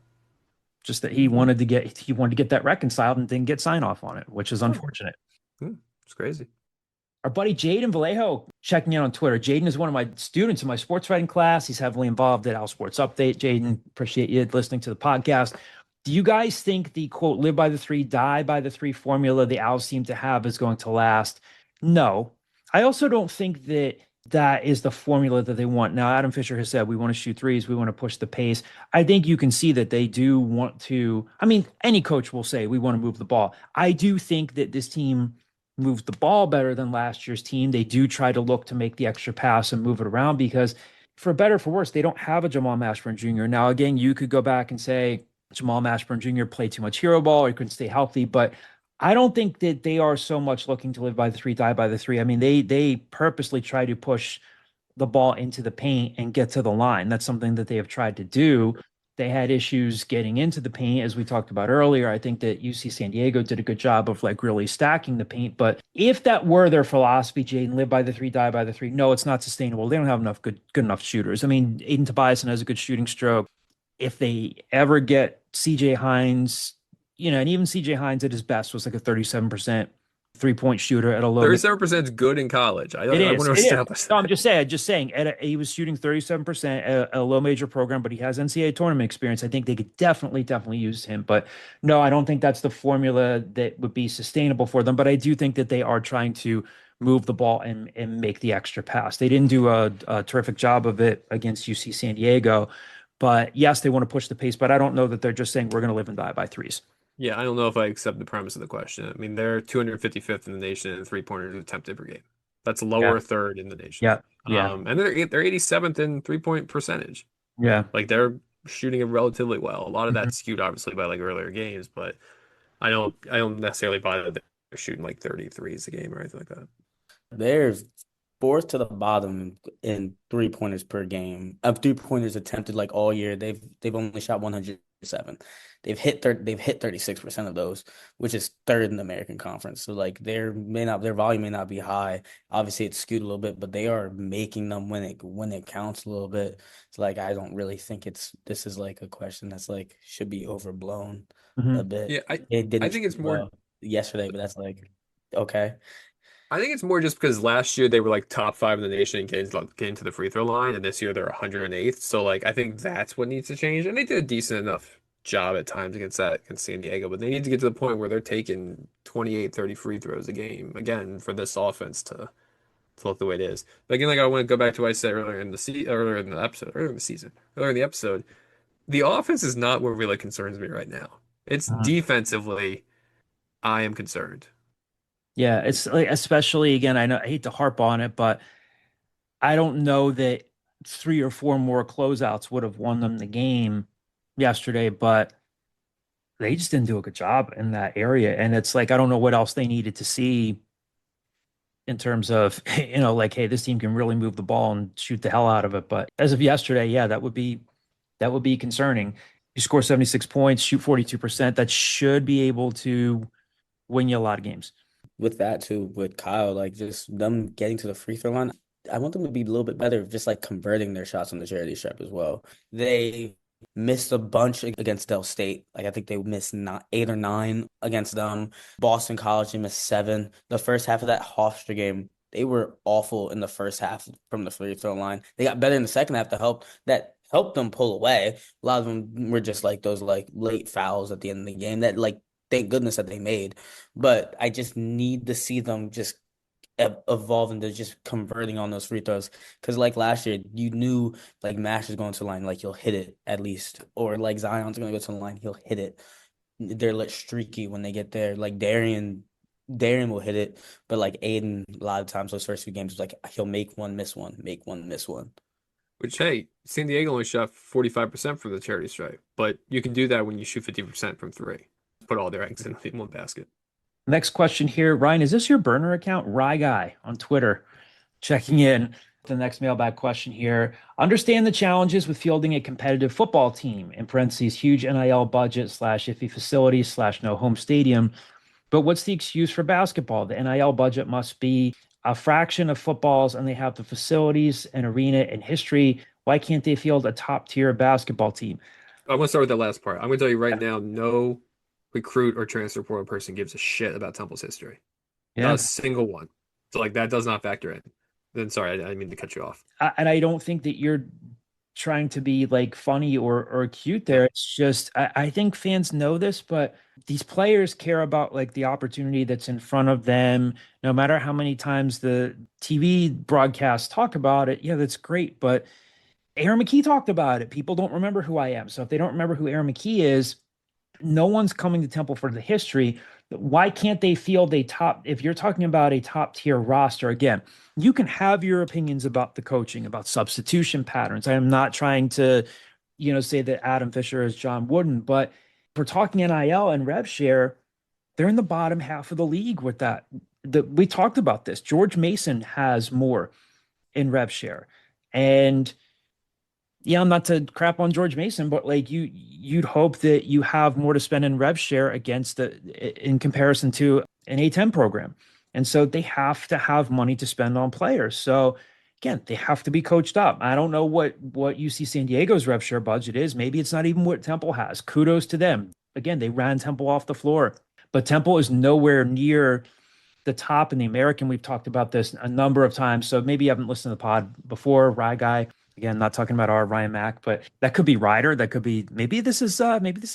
Just that he wanted to get that reconciled and didn't get sign off on it, which is unfortunate. It's crazy. Our buddy Jaden Vallejo checking in on Twitter. Jaden is one of my students in my sports writing class. He's heavily involved at Al Sports Update. Jaden, appreciate you listening to the podcast. Do you guys think the quote, live by the three, die by the three formula the Owls seem to have is going to last? No. I also don't think that is the formula that they want. Now, Adam Fisher has said, we want to shoot threes. We want to push the pace. I think you can see that they do want to. I mean, any coach will say, we want to move the ball. I do think that this team moves the ball better than last year's team. They do try to look to make the extra pass and move it around because for better or for worse, they don't have a Jamal Mashburn Jr. Now, again, you could go back and say Jamal Mashburn Jr. played too much hero ball or he couldn't stay healthy, but I don't think that they are so much looking to live by the three, die by the three. I mean, they purposely try to push the ball into the paint and get to the line. That's something that they have tried to do. They had issues getting into the paint, as we talked about earlier. I think that UC San Diego did a good job of like really stacking the paint. But if that were their philosophy, Jaden, live by the three, die by the three, no, it's not sustainable. They don't have enough good enough shooters. I mean, Aiden Tobiasen has a good shooting stroke. If they ever get CJ Hines, and even CJ Hines at his best was like a 37% three-point shooter at a low. 37% is good in college. I want to establish that. No, I'm just saying he was shooting 37% at a low major program, but he has NCAA tournament experience. I think they could definitely use him. But no, I don't think that's the formula that would be sustainable for them. But I do think that they are trying to move the ball and make the extra pass. They didn't do a terrific job of it against UC San Diego. But yes, they want to push the pace, but I don't know that they're just saying we're going to live and die by threes. Yeah, I don't know if I accept the premise of the question. I mean, they're 255th in the nation in three-pointers attempted per game. That's lower third in the nation. Yeah. And they're 87th in three-point percentage. Yeah. Like, they're shooting it relatively well. A lot of that skewed obviously by like earlier games, but I don't necessarily buy that they're shooting like 33s a game or anything like that. They're fourth to the bottom in 3-pointers per game. Of 3-pointers attempted like all year, they've only shot 107. They've hit 36% of those, which is third in the American Conference. So like their volume may not be high. Obviously it's skewed a little bit, but they are making them when it counts a little bit. It's like I don't really think this is like a question that's like should be overblown a bit. Yeah, I think it's more yesterday, but that's like okay. I think it's more just because last year they were like top 5 in the nation in getting to the free throw line, and this year they're 108th. So like I think that's what needs to change. And they did a decent enough job at times against San Diego, but they need to get to the point where they're taking 28, 30 free throws a game again for this offense to look the way it is. But again, like I want to go back to what I said earlier in the episode. The offense is not what really concerns me right now. It's defensively, I am concerned. Yeah, it's like, especially again, I hate to harp on it, but I don't know that 3 or 4 more closeouts would have won them the game yesterday, but they just didn't do a good job in that area. And it's like, I don't know what else they needed to see in terms of, like, hey, this team can really move the ball and shoot the hell out of it. But as of yesterday, yeah, that would be concerning. You score 76 points, shoot 42%. That should be able to win you a lot of games. With that too, with Kyle, like just them getting to the free throw line, I want them to be a little bit better, just like converting their shots on the charity stripe as well. They missed a bunch against Dell State. Like I think they missed 8 or 9 against them. Boston College, they missed 7. The first half of that Hofstra game, they were awful in the first half from the free throw line. They got better in the second half that helped them pull away. A lot of them were just like those like late fouls at the end of the game that like thank goodness that they made. But I just need to see them just evolve into just converting on those free throws. Because like last year, you knew like Mash is going to the line, like he'll hit it at least, or like Zion's going to go to the line, he'll hit it. They're like streaky when they get there. Like Darian will hit it, but like Aiden, a lot of times those first few games, like he'll make one, miss one, make one, miss one. Which, hey, San Diego only shot 45% from the charity stripe, but you can do that when you shoot 50% from three. Put all their eggs in one basket. Next question here. Ryan, is this your burner account? Rye Guy on Twitter checking in. The next mailbag question here. Understand the challenges with fielding a competitive football team, in parentheses, huge NIL budget / iffy facilities / no home stadium. But what's the excuse for basketball? The NIL budget must be a fraction of football's, and they have the facilities and arena and history. Why can't they field a top tier basketball team? I'm going to start with the last part. I'm going to tell you right now, no recruit or transfer portal person gives a shit about Temple's history. Yeah. Not a single one. So like that does not factor in. Then sorry, I didn't mean to cut you off. And I don't think that you're trying to be like funny or cute there. It's just I think fans know this, but these players care about like the opportunity that's in front of them. No matter how many times the TV broadcasts talk about it, yeah, that's great. But Aaron McKee talked about it. People don't remember who I am. So if they don't remember who Aaron McKee is, no one's coming to Temple for the history. Why can't they field a top? If you're talking about a top tier roster, again, you can have your opinions about the coaching, about substitution patterns. I am not trying to, say that Adam Fisher is John Wooden, but if we're talking NIL and rev share, they're in the bottom half of the league with that. We talked about this. George Mason has more in rev share. And yeah, not to crap on George Mason, but like you'd hope that you have more to spend in rev share in comparison to an A10 program. And so they have to have money to spend on players. So again, they have to be coached up. I don't know what UC San Diego's rev share budget is. Maybe it's not even what Temple has. Kudos to them. Again, they ran Temple off the floor, but Temple is nowhere near the top in the American. We've talked about this a number of times. So maybe you haven't listened to the pod before, Rye Guy. Again, not talking about our Ryan Mack, but that could be Ryder. That could be maybe this is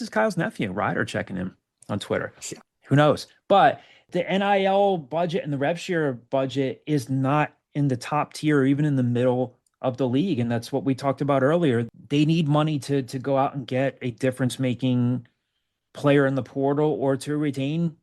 Kyle's nephew, Ryder, checking him on Twitter. Yeah. Who knows? But the NIL budget and the rev share budget is not in the top tier or even in the middle of the league. And that's what we talked about earlier. They need money to go out and get a difference-making player in the portal or to retain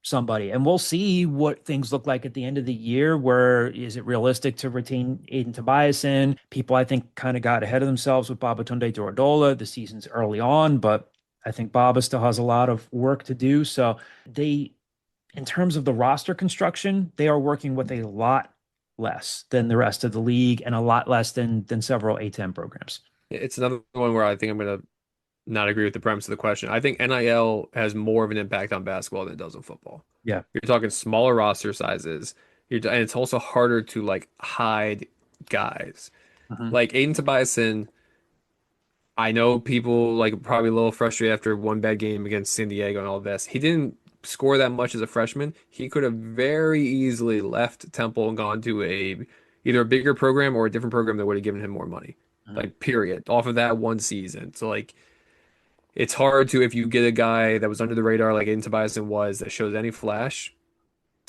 somebody. And we'll see what things look like at the end of the year. Where is it realistic to retain Aiden Tobiasen? People, I think, kind of got ahead of themselves with Babatunde Dorodola. The season's early on, but I think Baba still has a lot of work to do. So in terms of the roster construction, they are working with a lot less than the rest of the league and a lot less than several A10 programs. It's another one where I think I'm going to not agree with the premise of the question. I think NIL has more of an impact on basketball than it does on football. Yeah. You're talking smaller roster sizes. And it's also harder to like hide guys. Like Aiden Tobiasen, I know people like probably a little frustrated after one bad game against San Diego and all this. He didn't score that much as a freshman. He could have very easily left Temple and gone to either a bigger program or a different program that would have given him more money. Like period. Off of that one season. So like it's hard to, if you get a guy that was under the radar like Aiden Tobiasen was, that shows any flash,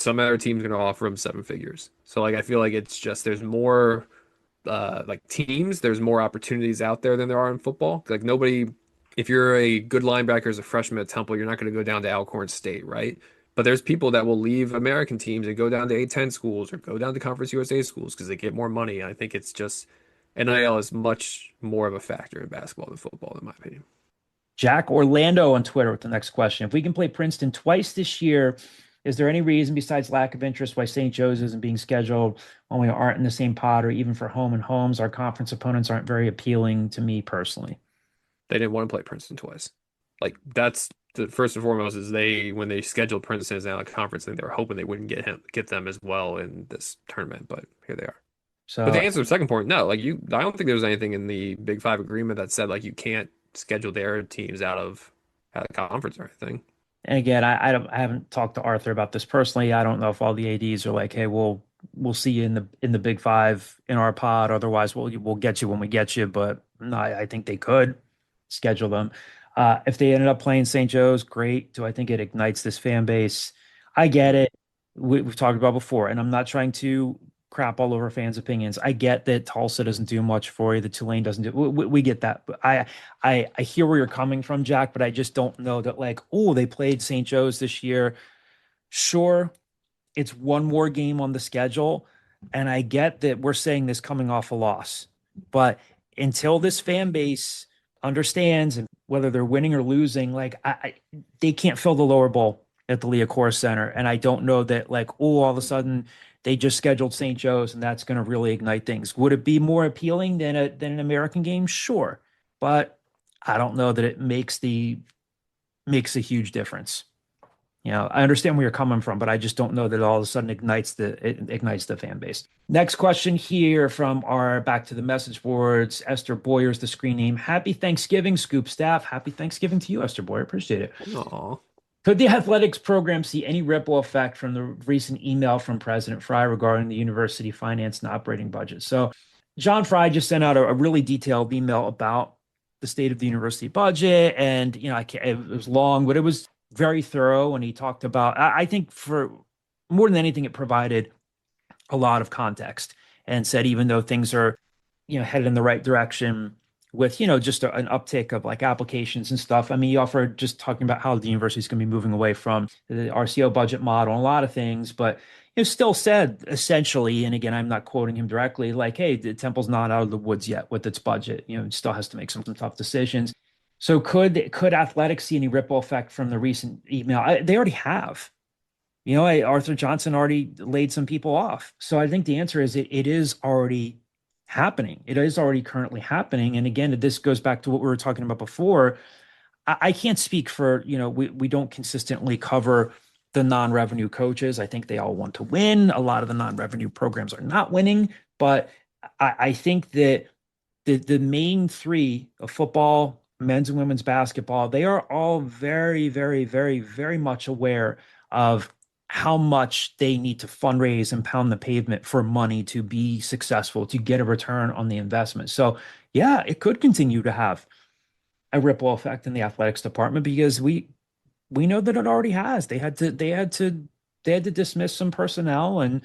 some other team's going to offer him 7 figures. So like I feel like it's just there's more like teams, there's more opportunities out there than there are in football. Like nobody, if you're a good linebacker as a freshman at Temple, you're not going to go down to Alcorn State, right? But there's people that will leave American teams and go down to A10 schools or go down to Conference USA schools because they get more money. And I think it's just NIL is much more of a factor in basketball than football, in my opinion. Jack Orlando on Twitter with the next question. If we can play Princeton twice this year Is there any reason besides lack of interest why St. Joe's isn't being scheduled when we aren't in the same pod, or even for home and homes? Our conference opponents aren't very appealing to me personally. They didn't want to play Princeton twice. Like that's the first and foremost is when they scheduled Princeton as a conference thing, they were hoping they wouldn't get them as well in this tournament, but here they are. But to So answer the second point, no, I don't think there was anything in the Big Five agreement that said like you can't schedule their teams out of conference or anything. and again, I haven't talked to Arthur about this personally. I don't know if all the ADs are like, hey, we'll see you in the Big Five in our pod. Otherwise, we'll get you when we get you. But no, I think they could schedule them. If they ended up playing St. Joe's, great. Do I think it ignites this fan base? I get it. We've talked about before, and I'm not trying to crap all over fans' opinions. I get that Tulsa doesn't do much for you, that Tulane doesn't do. We get that. But I hear where you're coming from, Jack. But I just don't know that like, oh, they played St. Joe's this year. Sure, it's one more game on the schedule, and I get that we're saying this coming off a loss, but until this fan base understands and whether they're winning or losing, like they can't fill the lower bowl at the Liacouras Center, and I don't know that like, oh, all of a sudden they just scheduled St. Joe's and that's going to really ignite things. Would it be more appealing than an American game? Sure, but I don't know that it makes a huge difference. You know, I understand where you're coming from, but I just don't know that all of a sudden it ignites the fan base. Next question here from our back to the message boards. Esther Boyer's the screen name. Happy Thanksgiving, Scoop staff. Happy Thanksgiving to you, Esther Boyer. Appreciate it. Aw. Could the athletics program see any ripple effect from the recent email from President Fry regarding the university finance and operating budget? So John Fry just sent out a really detailed email about the state of the university budget. And, you know, it was long, but it was very thorough. And he talked about, I think for more than anything, it provided a lot of context and said, even though things are, you know, headed in the right direction with, you know, just an uptick of like applications and stuff. I mean, he offered just talking about how the university is going to be moving away from the RCO budget model and a lot of things, but it still said essentially, and again, I'm not quoting him directly, like, hey, the Temple's not out of the woods yet with its budget. You know, it still has to make some tough decisions. So could athletics see any ripple effect from the recent email? They already have. You know, Arthur Johnson already laid some people off. So I think the answer is it is already happening. It is already currently happening. And again, this goes back to what we were talking about before. I can't speak for, you know, we don't consistently cover the non-revenue coaches. I think they all want to win. A lot of the non-revenue programs are not winning, but I think that the main three of football, men's and women's basketball, they are all very, very, very, very much aware of how much they need to fundraise and pound the pavement for money to be successful, to get a return on the investment. So yeah, it could continue to have a ripple effect in the athletics department because we know that it already has. They had to dismiss some personnel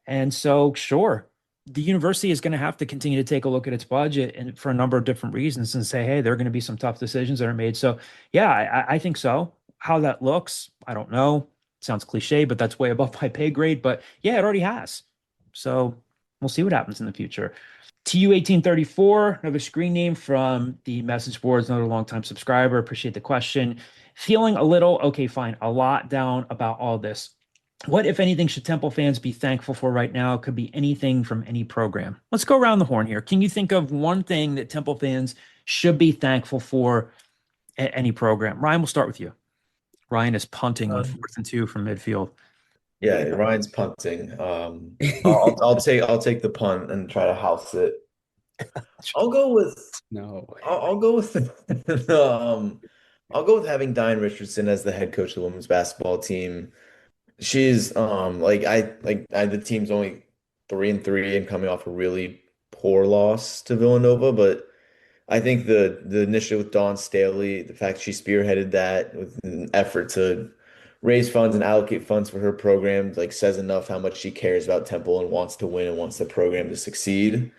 and so sure, the university is going to have to continue to take a look at its budget and for a number of different reasons and say, hey, there are going to be some tough decisions that are made. So yeah, I think so. How that looks, I don't know. Sounds cliche, but that's way above my pay grade. But yeah, it already has. So we'll see what happens in the future. TU1834, another screen name from the message boards, another longtime subscriber. Appreciate the question. Feeling a little, okay, fine, a lot down about all this. What, if anything, should Temple fans be thankful for right now? Could be anything from any program. Let's go around the horn here. Can you think of one thing that Temple fans should be thankful for at any program? Ryan, we'll start with you. Ryan is punting on 4th and 2 from midfield. Yeah, Ryan's punting. I'll take the punt and try to house it. I'll go with I'll go with having Diane Richardson as the head coach of the women's basketball team. She's the team's only 3-3 and coming off a really poor loss to Villanova, but I think the initiative with Dawn Staley, the fact she spearheaded that with an effort to raise funds and allocate funds for her program, like says enough how much she cares about Temple and wants to win and wants the program to succeed.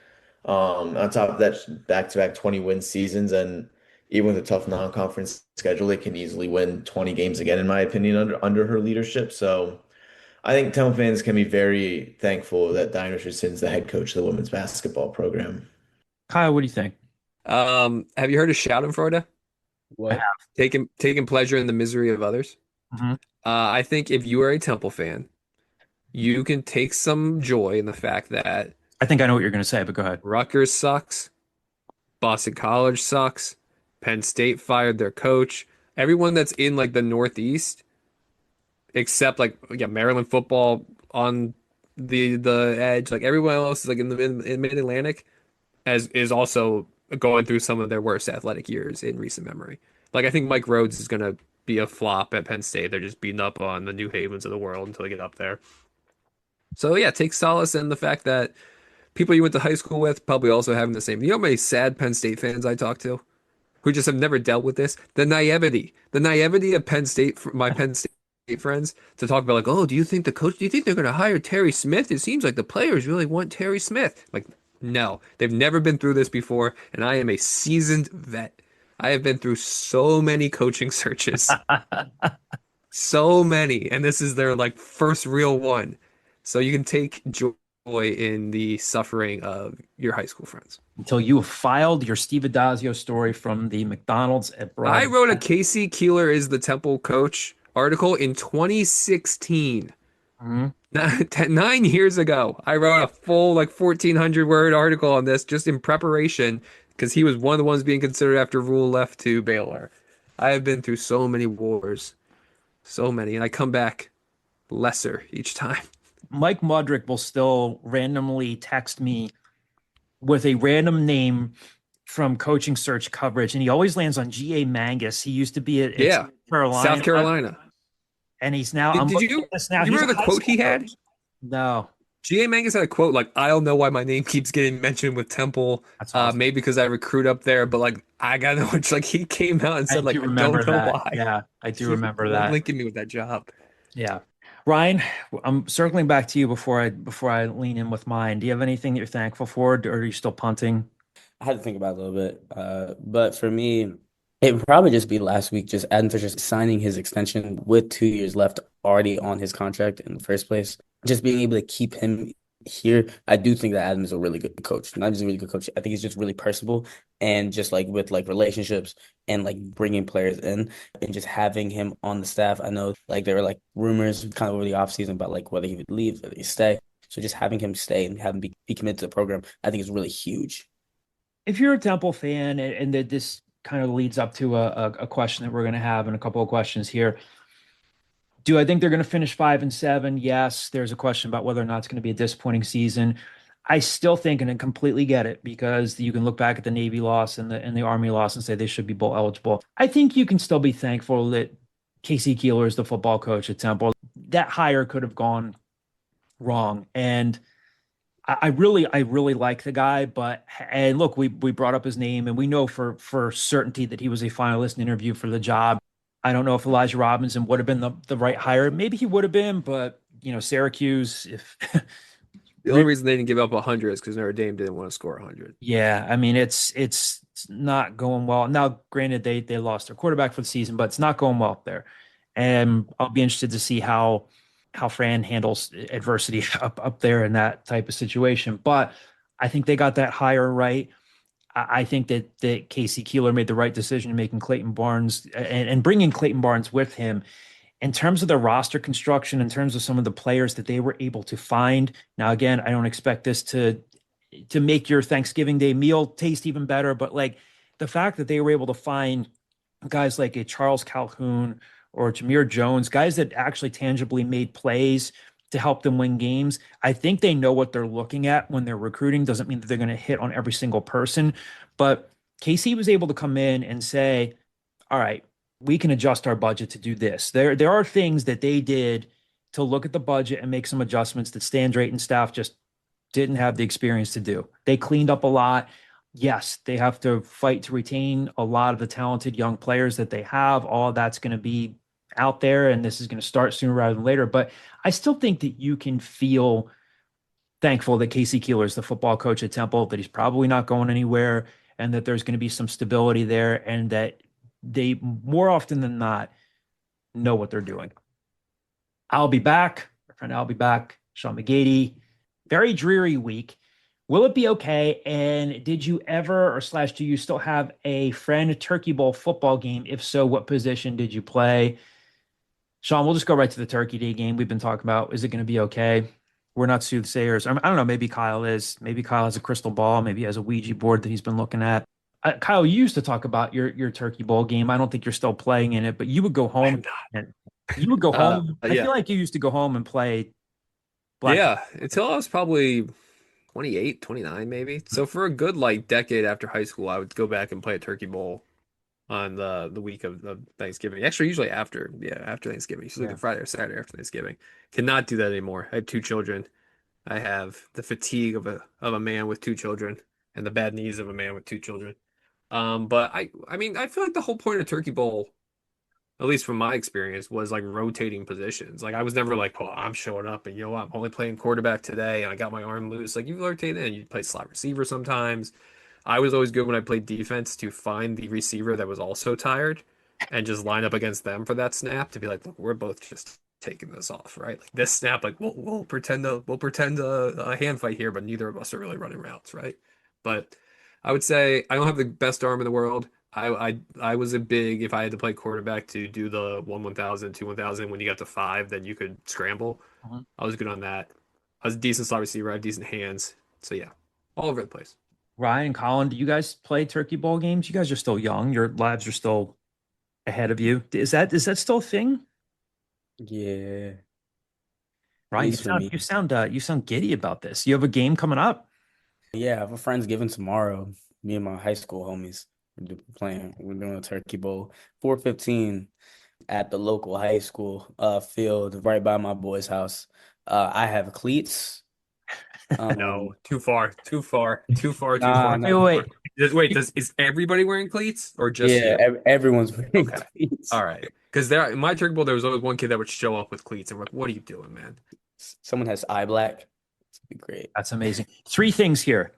On top of that, back-to-back 20-win seasons, and even with a tough non-conference schedule, they can easily win 20 games again, in my opinion, under her leadership. So I think Temple fans can be very thankful that Diane Richardson's the head coach of the women's basketball program. Kyle, what do you think? Have you heard of Schadenfreude? What? Taking pleasure in the misery of others. Mhm. I think if you are a Temple fan, you can take some joy in the fact that I think I know what you're going to say, but go ahead. Rutgers sucks, Boston College sucks, Penn State fired their coach. Everyone that's in like the Northeast, except like Maryland football on the edge, like everyone else is like in Mid Atlantic, as is also going through some of their worst athletic years in recent memory. Like I think Mike Rhodes is gonna be a flop at Penn State. They're just beating up on the New Havens of the world until they get up there. So yeah, take solace in the fact that people you went to high school with probably also having the same. You know how many sad Penn State fans I talk to who just have never dealt with this? The naivety of Penn State, my Penn State friends, to talk about like, oh, do you think they're going to hire Terry Smith? It seems like the players really want Terry Smith. Like, no, they've never been through this before, and I am a seasoned vet. I have been through so many coaching searches, so many, and this is their like first real one. So you can take joy in the suffering of your high school friends. Until you filed your Steve Adazio story from the McDonald's at I Broad. wrote a Casey Keeler is the Temple coach article in 2016. Mhm. 9 years ago. I wrote a full like 1,400 word article on this just in preparation because he was one of the ones being considered after Rule left to Baylor. I have been through so many wars, so many, and I come back lesser each time. Mike Mudrick will still randomly text me with a random name from coaching search coverage, and he always lands on G.A. Mangus. He used to be at Yeah, Carolina, South Carolina. and he's now. I'm Did looking you at this now. you He's remember a the high quote school he had? coach. No, G.A. Mangus had a quote like, "I don't know why my name keeps getting mentioned with Temple. that's awesome. Maybe because I recruit up there, but like I gotta know." It's like he came out and I said like, do "I remember don't know that. why." Yeah, I do He remember won't that. linking me with that job. Yeah, Ryan, I'm circling back to you before I lean in with mine. Do you have anything that you're thankful for, or are you still punting? I had to think about it a little bit. But for me, it would probably just be last week, just Adam Fisher signing his extension with 2 years left already on his contract in the first place. Just being able to keep him here. I do think that Adam is a really good coach. Not just a really good coach. I think he's just really personable and just like with like relationships and like bringing players in and just having him on the staff. I know like there were like rumors kind of over the offseason about like whether he would leave, whether he stay. So just having him stay and having him be committed to the program, I think is really huge. If you're a Temple fan, and that this kind of leads up to a question that we're going to have and a couple of questions here. Do I think they're going to finish 5-7? Yes. There's a question about whether or not it's going to be a disappointing season. I still think, and I completely get it, because you can look back at the Navy loss and the Army loss and say they should be bowl eligible. I think you can still be thankful that Casey Keeler is the football coach at Temple. That hire could have gone wrong, and I really like the guy, but and look, we brought up his name, and we know for certainty that he was a finalist and interview for the job. I don't know if Elijah Robinson would have been the right hire. Maybe he would have been, but Syracuse, if The only reason they didn't give up 100 is because Notre Dame didn't want to score 100. yeah, I mean it's not going well. Now, granted, they lost their quarterback for the season, but it's not going well up there. And I'll be interested to see how Fran handles adversity up there in that type of situation. But I think they got that hire right. I think that Casey Keeler made the right decision in making Clayton Barnes and bringing Clayton Barnes with him in terms of the roster construction, in terms of some of the players that they were able to find. Now, again, I don't expect this to make your Thanksgiving Day meal taste even better, but like the fact that they were able to find guys like a Charles Calhoun or Jameer Jones, guys that actually tangibly made plays to help them win games. I think they know what they're looking at when they're recruiting. Doesn't mean that they're going to hit on every single person, but KC was able to come in and say, all right, we can adjust our budget to do this. There are things that they did to look at the budget and make some adjustments that Stan Drayton staff just didn't have the experience to do. They cleaned up a lot. Yes, they have to fight to retain a lot of the talented young players that they have. All of that's going to be out there, and this is going to start sooner rather than later. But I still think that you can feel thankful that Casey Keeler is the football coach at Temple, that he's probably not going anywhere, and that there's going to be some stability there, and that they more often than not know what they're doing. I'll be back. My friend, I'll be back. Sean McGady. Very dreary week. Will it be okay? And did you ever, or slash, do you still have a friend Turkey Bowl football game? If so, what position did you play? Sean, we'll just go right to the Turkey Day game we've been talking about. Is it going to be okay? We're not soothsayers. I don't know. Maybe Kyle is. Maybe Kyle has a crystal ball. Maybe he has a Ouija board that he's been looking at. Kyle, you used to talk about your Turkey Bowl game. I don't think you're still playing in it, but you would go home and you would go home. I Yeah. feel like you used to go home and play Black. Yeah, until I was probably 28, 29 maybe. So for a good like decade after high school, I would go back and play a turkey bowl on the week of Thanksgiving. Actually, usually after Thanksgiving, usually Yeah. the Friday or Saturday after Thanksgiving. Cannot do that anymore. I have two children. I have the fatigue of a man with two children and the bad knees of a man with two children. But I mean, I feel like the whole point of turkey bowl, at least from my experience, was like rotating positions. Like I was never like, oh, I'm showing up and I'm only playing quarterback today and I got my arm loose. Like you rotate in, you play slot receiver sometimes. I was always good when I played defense to find the receiver that was also tired and just line up against them for that snap to be like, look, we're both just taking this off, right? Like this snap, like we'll pretend a hand fight here, but neither of us are really running routes, right? But I would say I don't have the best arm in the world. I was a big if I had to play quarterback to do the 1,000, 2,000 when you got to five, then you could scramble. Mhm. I was good on that. I was a decent slot receiver. I have decent hands. So yeah, all over the place. Ryan, Colin, do you guys play Turkey Bowl games? You guys are still young. Your lives are still ahead of you. Is that still a thing? Yeah, at Ryan, you least for sound me. you sound giddy about this. You have a game coming up. Yeah, I have a Friendsgiving tomorrow. Me and my high school homies playing. We're doing a turkey bowl. 4:15 at the local high school field right by my boy's house. I have cleats. No, Um, too far, too far, too far, too nah, far, Wait, too nah. wait, far. Wait, is everybody wearing cleats or just Yeah, you? everyone's wearing Okay. cleats. All right. Because there in my turkey bowl, there was always one kid that would show up with cleats and we're like, what are you doing, man? Someone has eye black. It's be great. that's amazing. Three things here.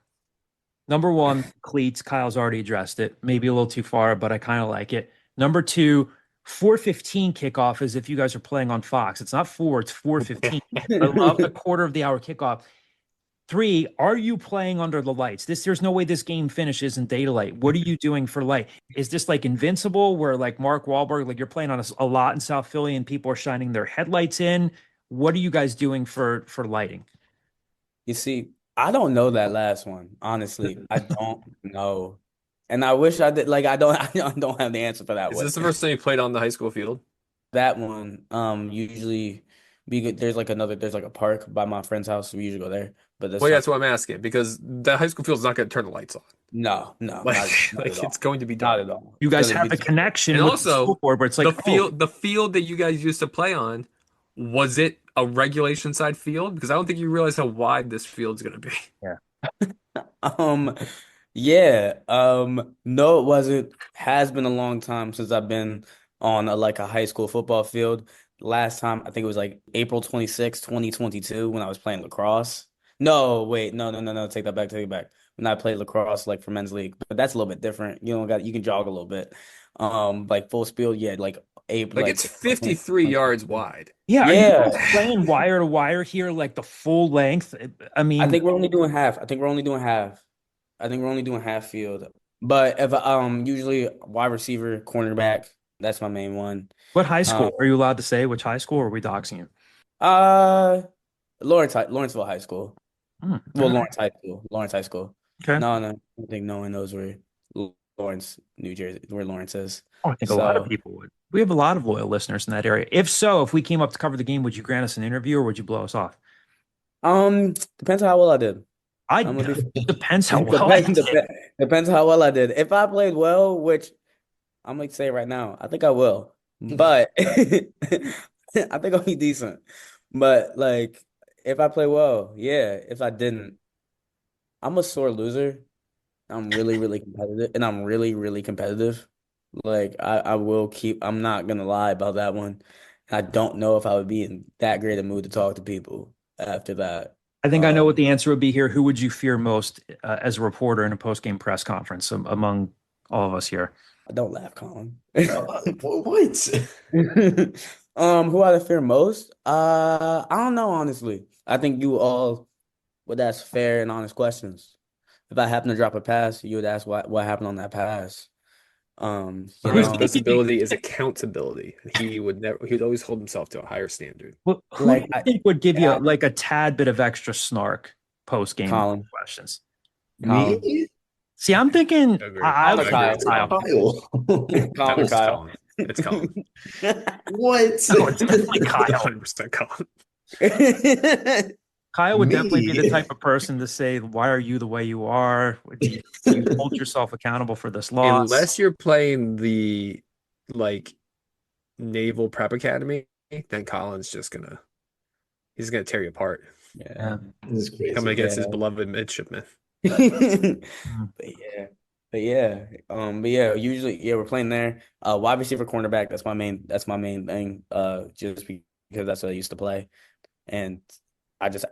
Number one, cleats. Kyle's already addressed it. Maybe a little too far, but I kind of like it. Number two, 4:15 kickoff is if you guys are playing on Fox. It's not four, it's 4:15. I love the quarter of the hour kickoff. Three, are you playing under the lights? There's no way this game finishes in daylight. What are you doing for light? Is this like Invincible, where like Mark Wahlberg, like you're playing on a lot in South Philly and people are shining their headlights in? What are you guys doing for lighting? You see, I don't know that last one. Honestly, I don't know. And I wish I did. Like, I don't, I don't have the answer for that Is one. this the first time you played on the high school field? That one, usually there's like there's like a park by my friend's house. We usually go there. But this Well, yeah, time, that's what I'm asking because the high school field's not going to turn the lights on. no, no, Like, not at like it's all. going to be Not dark. at all. You It's guys gonna have be a connection And with the school also, board where it's like, oh, the field that you guys used to play on, was it a regulation side field? Because I don't think you realize how wide this field's going to be. yeah. Um, yeah. No, it wasn't. Has been a long time since I've been on like a high school football field. Last time I think it was like April 26, 2022 when I was playing lacrosse. No, wait, no. Take that back, take it back. When I played lacrosse like for men's league, but that's a little bit different. You can jog a little bit. Like full speed, yeah, like April Like like it's April 53 yards 2022. wide. Yeah, are you Yeah. guys playing wire to wire here, like the full length? I I mean, think we're only doing half. I think we're only doing half. I think we're only doing half field. But if usually wide receiver, cornerback, that's my main one. what high Um school? Are you allowed to say which high school, or are we doxing you? uh Lawrenceville High School. Hmm, Well, all right, Lawrence High School. Lawrence High School. okay. No, I don't think no one knows where Lawrence, New Jersey, where Lawrence is. Oh, I think a lot of So people would. We have a lot of loyal listeners in that area. If so, if we came up to cover the game, would you grant us an interview or would you blow us off? depends on how well I did. I I'm gonna be it depends how well I depends, did. depends how well I did. If I played well, which I'm gonna say right now, I think I will. But I think I'll be decent. But like if I play well, yeah. If I didn't, I'm a sore loser. I'm really, really competitive and I'm really, really competitive. Like I will keep I'm not gonna lie about that one. I don't know if I would be in that great a mood to talk to people after that. I think I know what Um the answer would be here. Who would you fear most as a reporter in a post-game press conference among all of us here? don't laugh, Colin. What? Who I fear most? I don't know, honestly. I think you all would ask fair and honest questions. If I happen to drop a pass, you would ask what happened on that pass. You His know, disability is accountability. He'd always hold himself to a higher standard. Well, who like do you think would give you yeah, like a tad bit of extra snark post game Colin, questions? Colin, Me? See, I'm thinking Agree. I Colin or would agree. say Kyle, It's Kyle. Colin. Kyle. Colin No, or it's Kyle. Colin. It's Colin. What? No, it's definitely Kyle. 100% Colin. Kyle would definitely be the Me? type of person to say, "Why are you the way you are? Do you hold yourself accountable for this loss?" Unless you're playing the like Naval Prep Academy, then Colin's just he's gonna tear you apart. Yeah. This is Coming crazy. against his Yeah. beloved midshipman. Mm. But yeah, usually we're playing there. Wide receiver cornerback, that's my main thing. Just because that's what I used to play. And I just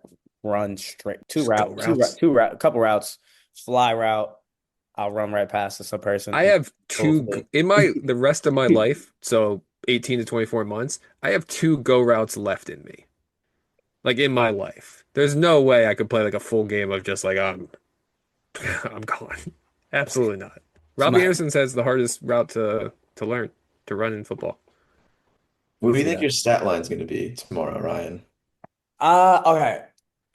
run straight Just go routes. couple routes, fly route. I'll run right past this person. I have two Hopefully. in the rest of my life, so 18 to 24 months, I have two go routes left in me. Like in my life. There's no way I could play like a full game of just like I'm gone. Absolutely not. So Robbie my Anderson says the hardest route to learn to run in football. What do you see think that. your stat line's going to be tomorrow, Ryan? Okay.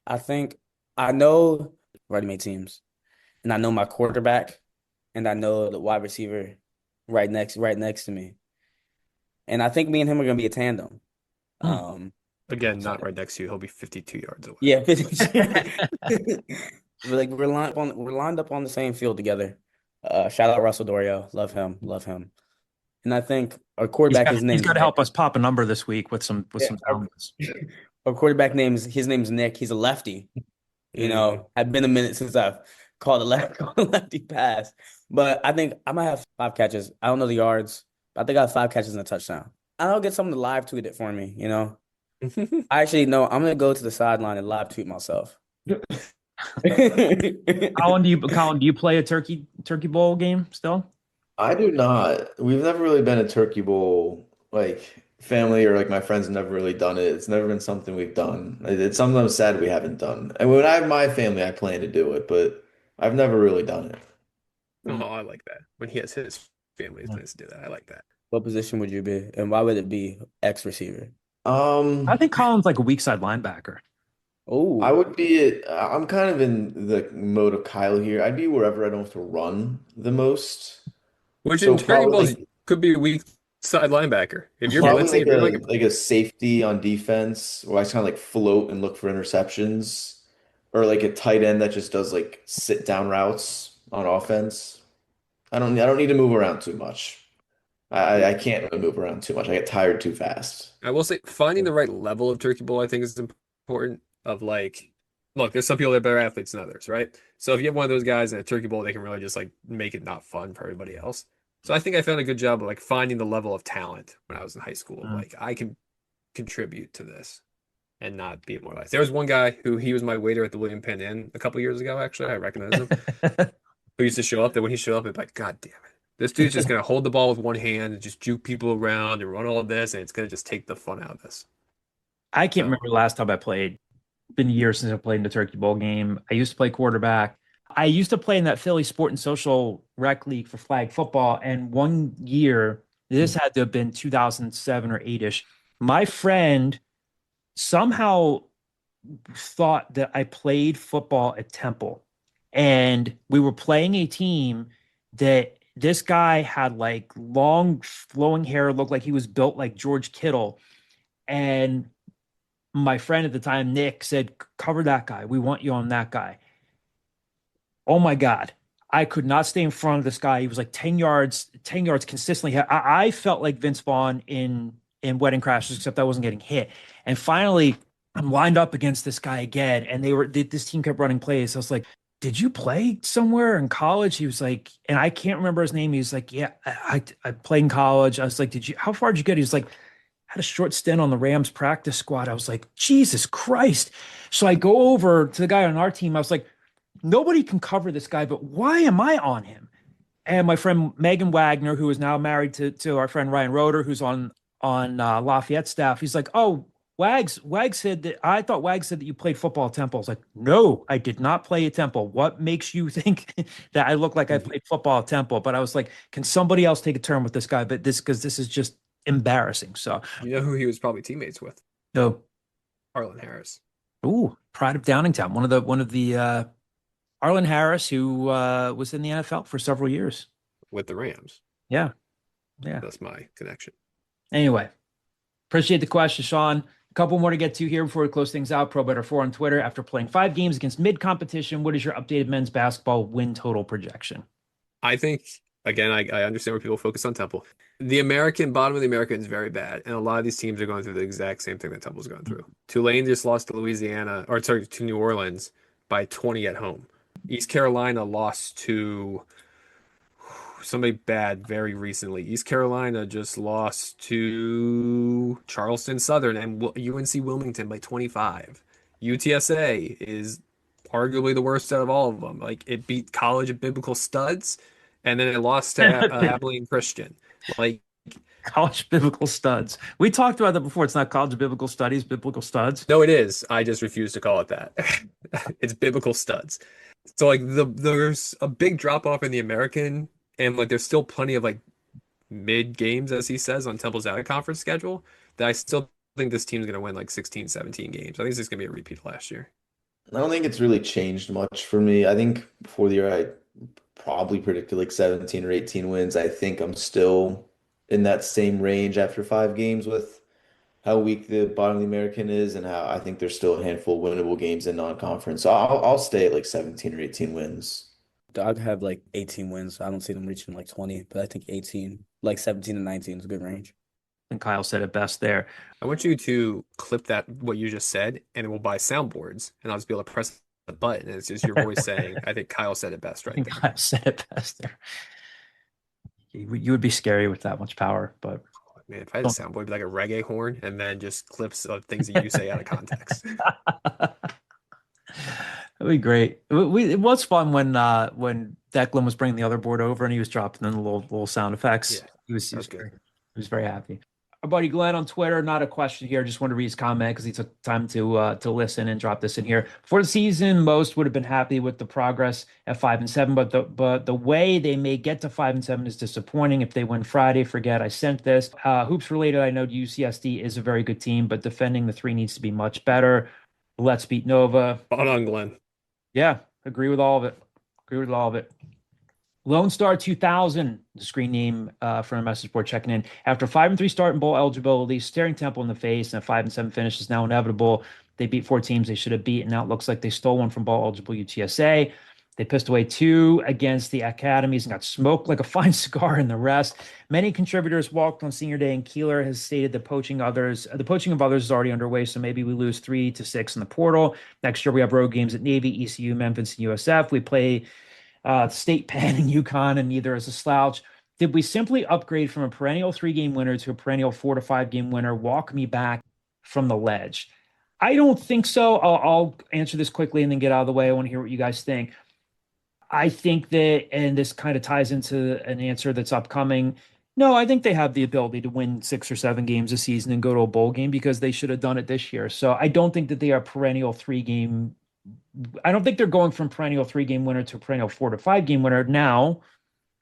I think I know ready-made teams, and I know my quarterback, and I know the wide receiver right next to me. And I think me and him are gonna be a tandem. Hmm. Again, So not right next to you. He'll be 52 yards away. yeah, we're lined up on the same field together. Shout out Russell Dorio, love him, love him. And I think our He's quarterback, got his he's name's got to Nick. help us pop a number this week with some Yeah, numbers. our quarterback his name's Nick. He's a lefty. You know, I've been a minute since I've called a lefty pass, but I think I might have 5 catches. I don't know the yards, but I think I have 5 catches and a touchdown. I'll get someone to live tweet it for me. You know, I actually no, I'm gonna go to the sideline and live tweet myself. Colin, do you play a turkey bowl game still? I do not. We've never really been a Turkey Bowl like family or like my friends have never really done it. It's never been something we've done. It's something I'm sad we haven't done. And when I have my family, I plan to do it, but I've never really done it. Oh, I like that. When he has his family, he's nice to do that. I like that. What position would you be, and why would it be X receiver? I Um, think Colin's like a weak side linebacker. I Oh, would be I'm kind of in the mode of Kyle here. I'd be wherever I don't have to run the most. Which in So Turkey Bowls probably could be a weak side linebacker. If you're probably blitzing, if you're like like a safety on defense where I just kind of like float and look for interceptions, or like a tight end that just does like sit down routes on offense. I don't need to move around too much. I can't really move around too much. I get tired too fast. I will say finding the right level of Turkey Bowl, I think is important. Of like, look, there's some people that are better athletes than others, right? So if you have one of those guys in a Turkey Bowl, they can really just like make it not fun for everybody else. So I think I found a good job of like finding the level of talent when I was in high school. Mm. Like I can contribute to this and not be more like. There was one guy who he was my waiter at the William Penn Inn a couple years ago. Actually, I recognize him. Who used to show up. That when he showed up, it's like, God damn it. This dude's just gonna hold the ball with one hand and just juke people around and run all of this, and it's gonna just take the fun out of this. I can't So remember the last time I played. Been years since I played in the Turkey Bowl game. I used to play quarterback. I used to play in that Philly Sport and Social Rec League for flag football. And one year, this had to have been 2007 or 8-ish. My friend somehow thought that I played football at Temple. And we were playing a team that this guy had like long flowing hair, looked like he was built like George Kittle. And my friend at the time, Nick, said, cover that guy. We want you on that guy. Oh my God. I could not stay in front of this guy. He was like 10 yards consistently. I felt like Vince Vaughn in Wedding Crashers, except I wasn't getting hit. And finally, I'm lined up against this guy again. And this team kept running plays. I was like, did you play somewhere in college? He was like, and I can't remember his name. He was like, yeah, I played in college. I was like, how far did you get? He was like, had a short stint on the Rams practice squad. I was like, Jesus Christ. So I go over to the guy on our team. I was like, nobody can cover this guy, but why am I on him? And my friend Megan Wagner, who is now married to our friend Ryan Roeder, who's on Lafayette staff, he's like, oh, Wags said that I thought Wags said that you played football at Temple. I was like, no, I did not play at Temple. What makes you think that I look like I played football at Temple? But I was like, can somebody else take a turn with this guy? But because this is just embarrassing. So, You know who he was probably teammates with? no. Harlan Harris. Ooh, pride of Downingtown. One of the Arlen Harris, who was in the NFL for several years. With the Rams. Yeah. Yeah. That's my connection. Anyway, appreciate the question, Sean. A couple more to get to here before we close things out. Pro Better 4 on Twitter. After playing 5 games against mid-competition, what is your updated men's basketball win total projection? I think, again, I understand where people focus on Temple. The bottom of the American is very bad, and a lot of these teams are going through the exact same thing that Temple's going through. Tulane just lost to New Orleans by 20 at home. East Carolina lost to somebody bad very recently. East Carolina just lost to Charleston Southern and UNC Wilmington by 25. UTSA is arguably the worst out of all of them. Like, it beat College of Biblical Studs, and then it lost to Abilene Christian. Like, College Biblical Studs. We talked about that before. It's not College of Biblical Studies, Biblical Studs. no, it is. I just refuse to call it that. It's Biblical Studs. So like there's a big drop off in the American, and like there's still plenty of like mid games, as he says, on Temple's out of conference schedule, that I still think this team's going to win like 16, 17 games. I think this is going to be a repeat of last year. I don't think it's really changed much for me. I think before the year, I probably predicted like 17 or 18 wins. I think I'm still in that same range after 5 games with how weak the bottom of the American is and how I think there's still a handful of winnable games in non-conference. So I'll stay at like 17 or 18 wins. I'd have like 18 wins. I don't see them reaching like 20, but I think 18, like 17 and 19 is a good range. And Kyle said it best there. I want you to clip that, what you just said, and we'll buy soundboards, and I'll just be able to press the button. And it's just your voice saying, I think Kyle said it best right there. Kyle said it best there. You would be scary with that much power, but Man, if I had a soundboard, it'd be like a reggae horn, and then just clips of things that you say out of context. that'd be great. It was fun when Declan was bringing the other board over and he was dropping in the little sound effects. Yeah, he was good. He was very happy. Our buddy Glenn on Twitter, not a question here. Just wanted to read his comment because he took time to listen and drop this in here. For the season, most would have been happy with the progress at 5-7, but the way they may get to 5-7 is disappointing. If they win Friday, forget I sent this. Hoops related, I know UCSD is a very good team, but defending the 3 needs to be much better. Let's beat Nova. Spot on, Glenn. Yeah, agree with all of it. Lone Star 2000, the screen name from a message board checking in. After 5-3 start in bowl eligibility, staring Temple in the face, and a 5-7 finish is now inevitable. They beat 4 teams they should have beaten. Now it looks like they stole one from bowl eligible UTSA. They pissed away 2 against the academies and got smoked like a fine cigar in the rest. Many contributors walked on senior day, and Keeler has stated the poaching of others is already underway, so maybe we lose 3-6 in the portal. Next year we have road games at Navy, ECU, Memphis, and USF. We play State Penn and UConn, and neither is a slouch. Did we simply upgrade from a perennial 3-game winner to a perennial 4 to 5 game winner? Walk me back from the ledge. I don't think so. I'll answer this quickly and then get out of the way. I want to hear what you guys think. I think that, and this kind of ties into an answer that's upcoming. No, I think they have the ability to win 6 or 7 games a season and go to a bowl game because they should have done it this year. So I don't think that they are perennial 3-game. I don't think they're going from perennial 3-game winner to perennial 4 to 5 game winner. Now,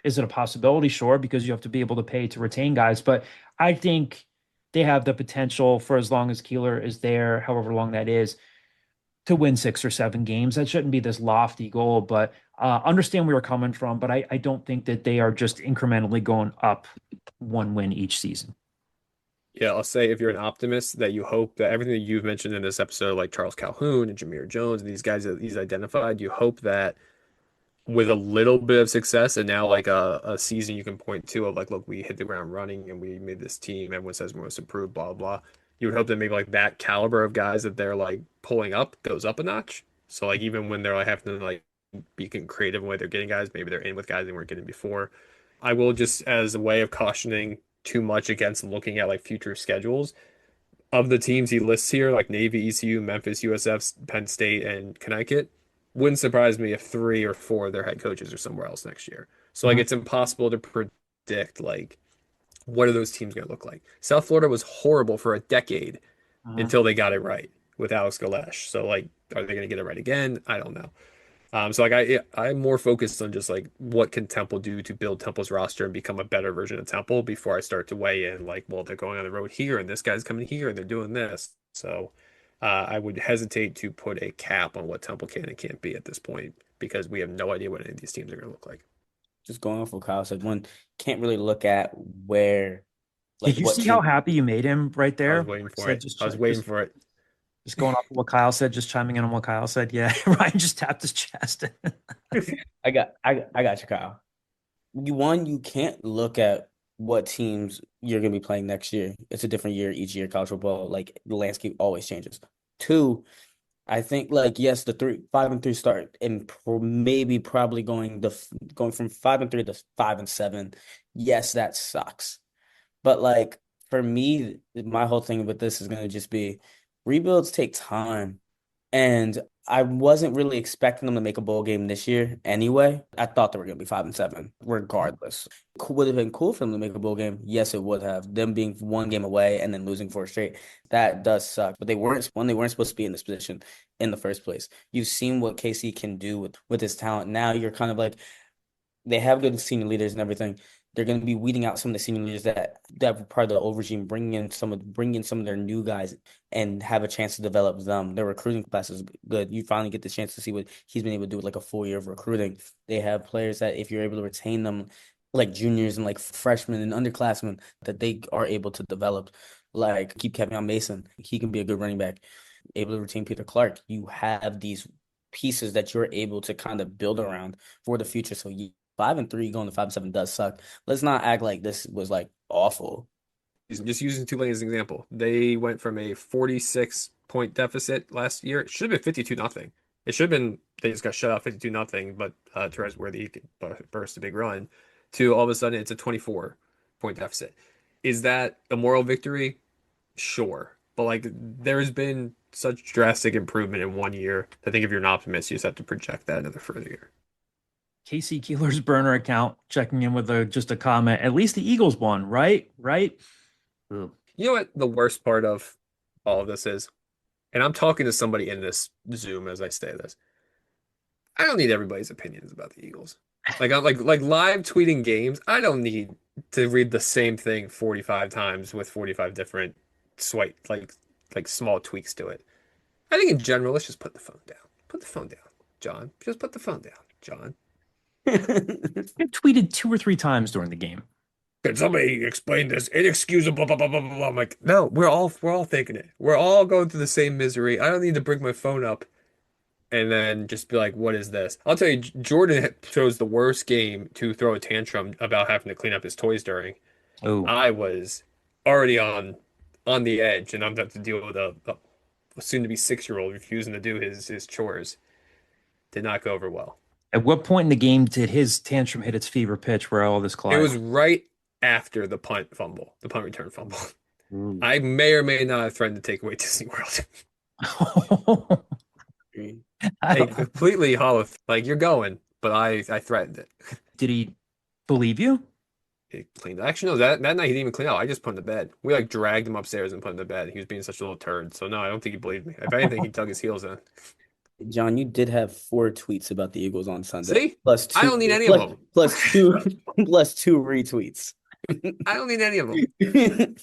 is it a possibility? Sure, because you have to be able to pay to retain guys. But I think they have the potential for, as long as Keeler is there, however long that is, to win 6 or 7 games. That shouldn't be this lofty goal, but understand where we're coming from. But I don't think that they are just incrementally going up 1 win each season. Yeah, I'll say if you're an optimist, that you hope that everything that you've mentioned in this episode, like Charles Calhoun and Jameer Jones and these guys that he's identified, you hope that with a little bit of success and now like a season you can point to of like, look, we hit the ground running and we made this team, everyone says most improved, blah, blah. You would hope that maybe like that caliber of guys that they're like pulling up goes up a notch. So like even when they're like having to like be creative in the way they're getting guys, maybe they're in with guys they weren't getting before. I will, just as a way of cautioning too much against looking at like future schedules of the teams he lists here, like Navy, ECU, Memphis, USF, Penn State, and Connecticut, wouldn't surprise me if 3 or 4 of their head coaches are somewhere else next year. So like it's impossible to predict like what are those teams going to look like. South Florida was horrible for a decade until they got it right with Alex Galesh. So like, are they going to get it right again? I don't know. So like I'm more focused on just like what can Temple do to build Temple's roster and become a better version of Temple before I start to weigh in like, well, they're going on the road here and this guy's coming here and they're doing this. So I would hesitate to put a cap on what Temple can and can't be at this point because we have no idea what any of these teams are going to look like. Just going off what Kyle said, one can't really look at where, like, Did you what see how team. happy you made him right I there? was waiting for Said it. I was waiting for it. just going off of what Kyle said, just chiming in on what Kyle said. Yeah, Ryan just tapped his chest. I got you, Kyle. You can't look at what teams you're gonna be playing next year. It's a different year each year. College football, like the landscape always changes. Two, I think like yes, the 5-3 start and maybe probably going from 5-3 to 5-7. Yes, that sucks. But like for me, my whole thing with this is gonna just be rebuilds take time. And I wasn't really expecting them to make a bowl game this year anyway. I thought they were gonna be 5-7, regardless. Would have been cool for them to make a bowl game. Yes, it would have. Them being one game away and then losing 4 straight. That does suck. But they weren't supposed to be in this position in the first place. You've seen what KC can do with his talent. Now you're kind of like they have good senior leaders and everything. They're going to be weeding out some of the senior leaders that were part of the old regime, bringing in some of their new guys and have a chance to develop them. Their recruiting class is good. You finally get the chance to see what he's been able to do with like a full year of recruiting. They have players that if you're able to retain them, like juniors and like freshmen and underclassmen, that they are able to develop. Like keep Kevin Mason, he can be a good running back. Able to retain Peter Clark. You have these pieces that you're able to kind of build around for the future. So 5-3 going to 5-7 does suck. Let's not act like this was like awful. Just using Tulane as an example, they went from a 46-point deficit last year. It should have been 52-0. It should have been they just got shut out 52-0, but Therese Worthy burst a big run. To all of a sudden it's a 24-point deficit. Is that a moral victory? Sure, but like there has been such drastic improvement in 1 year. I think if you're an optimist, you just have to project that another further year. Casey Keeler's burner account checking in with just a comment. At least the Eagles won, right? Right? You know what the worst part of all of this is? And I'm talking to somebody in this Zoom as I say this. I don't need everybody's opinions about the Eagles. Like I'm like live tweeting games. I don't need to read the same thing 45 times with 45 different swipe like small tweaks to it. I think in general, let's just put the phone down. Put the phone down, John. Just put the phone down, John. I tweeted 2 or 3 times during the game. Can somebody explain this? Inexcusable, blah, blah, blah, blah, blah. I'm like, no, we're all thinking it. We're all going through the same misery. I don't need to bring my phone up and then just be like, what is this? I'll tell you, Jordan chose the worst game to throw a tantrum about having to clean up his toys during. Oh, I was already on the edge, and I'm about to deal with a soon-to-be 6-year-old refusing to do his chores. Did not go over well. at what point in the game did his tantrum hit its fever pitch where all this It collided? was right after the punt return fumble. I may or may not have threatened to take away Disney World. A completely hollow, like you're going, but I threatened it. Did he believe you? He cleaned. Actually, no, that night he didn't even clean out. I just put him to bed. We like dragged him upstairs and put him to bed. He was being such a little turd. So no, I don't think he believed me. If anything, he dug his heels in. John, you did have 4 tweets about the Eagles on Sunday. See? Plus 2, I don't need any of them. Plus 2 plus 2 retweets. I don't need any of them.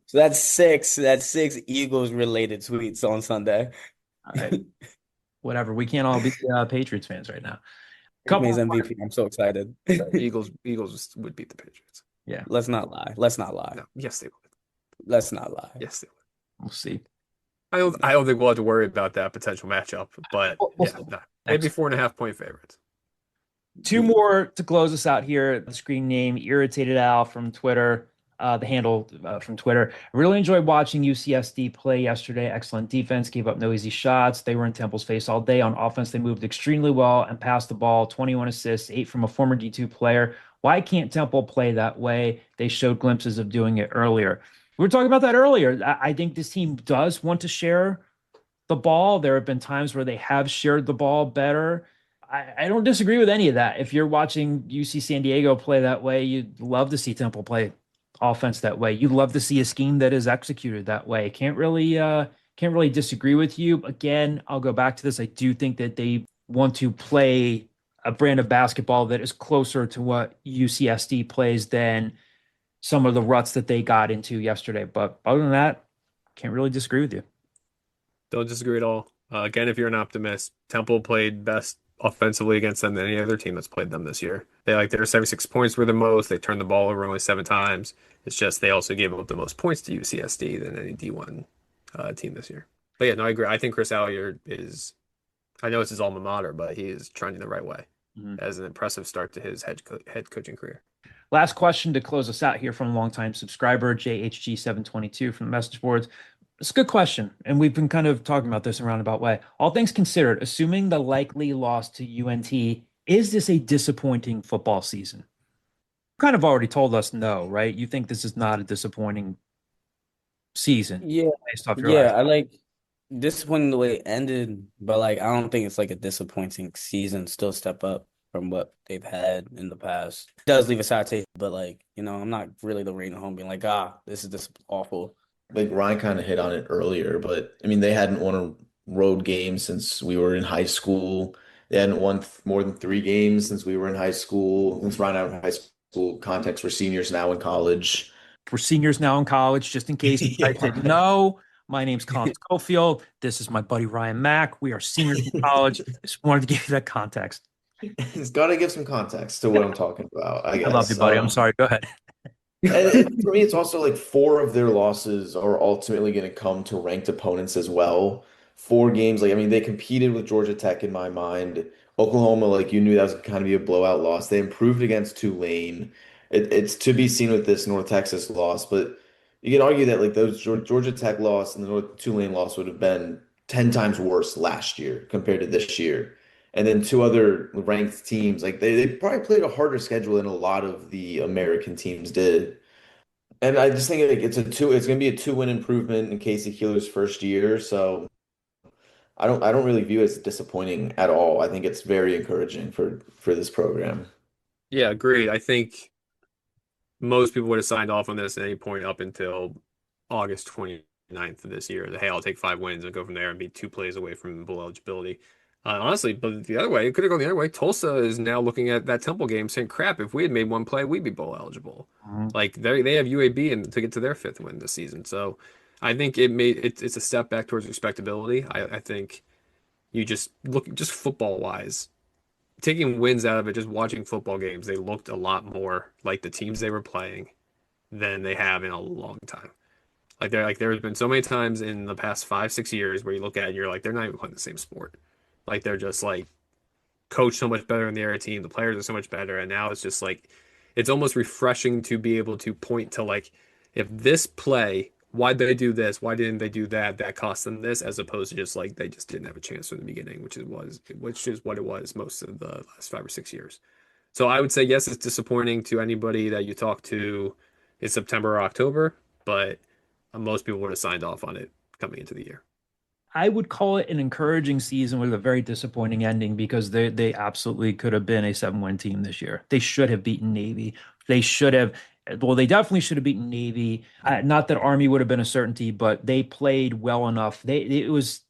So that's 6. That's 6 Eagles related tweets on Sunday. All right. Whatever. We can't all be Patriots fans right now. Couple MVP. I'm so excited. Eagles would beat the Patriots. Yeah. Let's not lie. Let's not lie. No, yes they would. Let's not lie. Yes they would. We'll see. I don't think we'll have to worry about that potential matchup, but yeah, no. Maybe 4.5-point favorites. 2 more to close us out here. The screen name Irritated Al from Twitter. The handle from Twitter. I really enjoyed watching UCSD play yesterday. Excellent defense, gave up no easy shots. They were in Temple's face all day. On offense, they moved extremely well and passed the ball. 21 assists, 8 from a former D2 player. Why can't Temple play that way? They showed glimpses of doing it earlier. We were talking about that earlier. I think this team does want to share the ball. There have been times where they have shared the ball better. I don't disagree with any of that. If you're watching UC San Diego play that way, you'd love to see Temple play offense that way. You love to see a scheme that is executed that way. Can't really disagree with you. Again, I'll go back to this. I do think that they want to play a brand of basketball that is closer to what UCSD plays than some of the ruts that they got into yesterday. But other than that, can't really disagree with you. Don't disagree at all. Again, if you're an optimist, Temple played best offensively against them than any other team that's played them this year. Their 76 points were the most. They turned the ball over only 7 times. It's just they also gave up the most points to UCSD than any D1 team this year. But yeah, no, I agree. I think Chris Allier is, I know it's his alma mater, but he is trending the right way as an impressive start to his head coaching career. Last question to close us out here from a longtime subscriber, JHG722 from the message boards. It's a good question, and we've been kind of talking about this in a roundabout way. All things considered, assuming the likely loss to UNT, is this a disappointing football season? You kind of already told us no, right? You think this is not a disappointing season. Yeah, based off your yeah, last. I like disappointing the way it ended, but like I don't think it's like a disappointing season. Still step up from what they've had in the past. It does leave a sour taste, but like, I'm not really the rain at home being like, this is just awful. Like Ryan kind of hit on it earlier, but I mean, they hadn't won a road game since we were in high school. They hadn't won more than 3 games since we were in high school. Since Ryan and I were in high school, context, we're seniors now in college. We're seniors now in college, just in case you guys didn't know. My name's Colin Schofield. This is my buddy Ryan Mack. We are seniors in college. Just wanted to give you that context. It's got to give some context to what I'm talking about, I guess. I love you, buddy. I'm sorry. Go ahead. And for me, it's also like 4 of their losses are ultimately going to come to ranked opponents as well. 4 games, like I mean, they competed with Georgia Tech in my mind. Oklahoma, like you knew that was kind of be a blowout loss. They improved against Tulane. It's to be seen with this North Texas loss, but you can argue that like those Georgia Tech loss and the North Tulane loss would have been 10 times worse last year compared to this year. And then 2 other ranked teams, like they probably played a harder schedule than a lot of the American teams did. And I just think like it's gonna be a 2-win improvement in Casey Keeler's first year. So I don't really view it as disappointing at all. I think it's very encouraging for this program. Yeah, agreed. I think most people would have signed off on this at any point up until August 29th of this year. Hey, I'll take 5 wins and go from there and be 2 plays away from bowl eligibility. Honestly, but the other way, it could have gone the other way. Tulsa is now looking at that Temple game saying, crap, if we had made 1 play, we'd be bowl eligible. Like they have UAB to get to their 5th win this season. So I think it's a step back towards respectability. I think you just football wise, taking wins out of it, just watching football games, they looked a lot more like the teams they were playing than they have in a long time. There's been so many times in the past 5-6 years where you look at it and you're like, they're not even playing the same sport. Like they're just like coached so much better in the area team. The players are so much better. And now it's just like, it's almost refreshing to be able to point to like, if this play, why'd they do this? Why didn't they do that? That cost them this, as opposed to just like, they just didn't have a chance from the beginning, which is what it was most of the last 5 or 6 years. So I would say, yes, it's disappointing to anybody that you talk to in September or October, but most people would have signed off on it coming into the year. I would call it an encouraging season with a very disappointing ending because they absolutely could have been a 7-win team this year. They should have beaten Navy. They definitely should have beaten Navy. Not that Army would have been a certainty, but they played well enough. It was,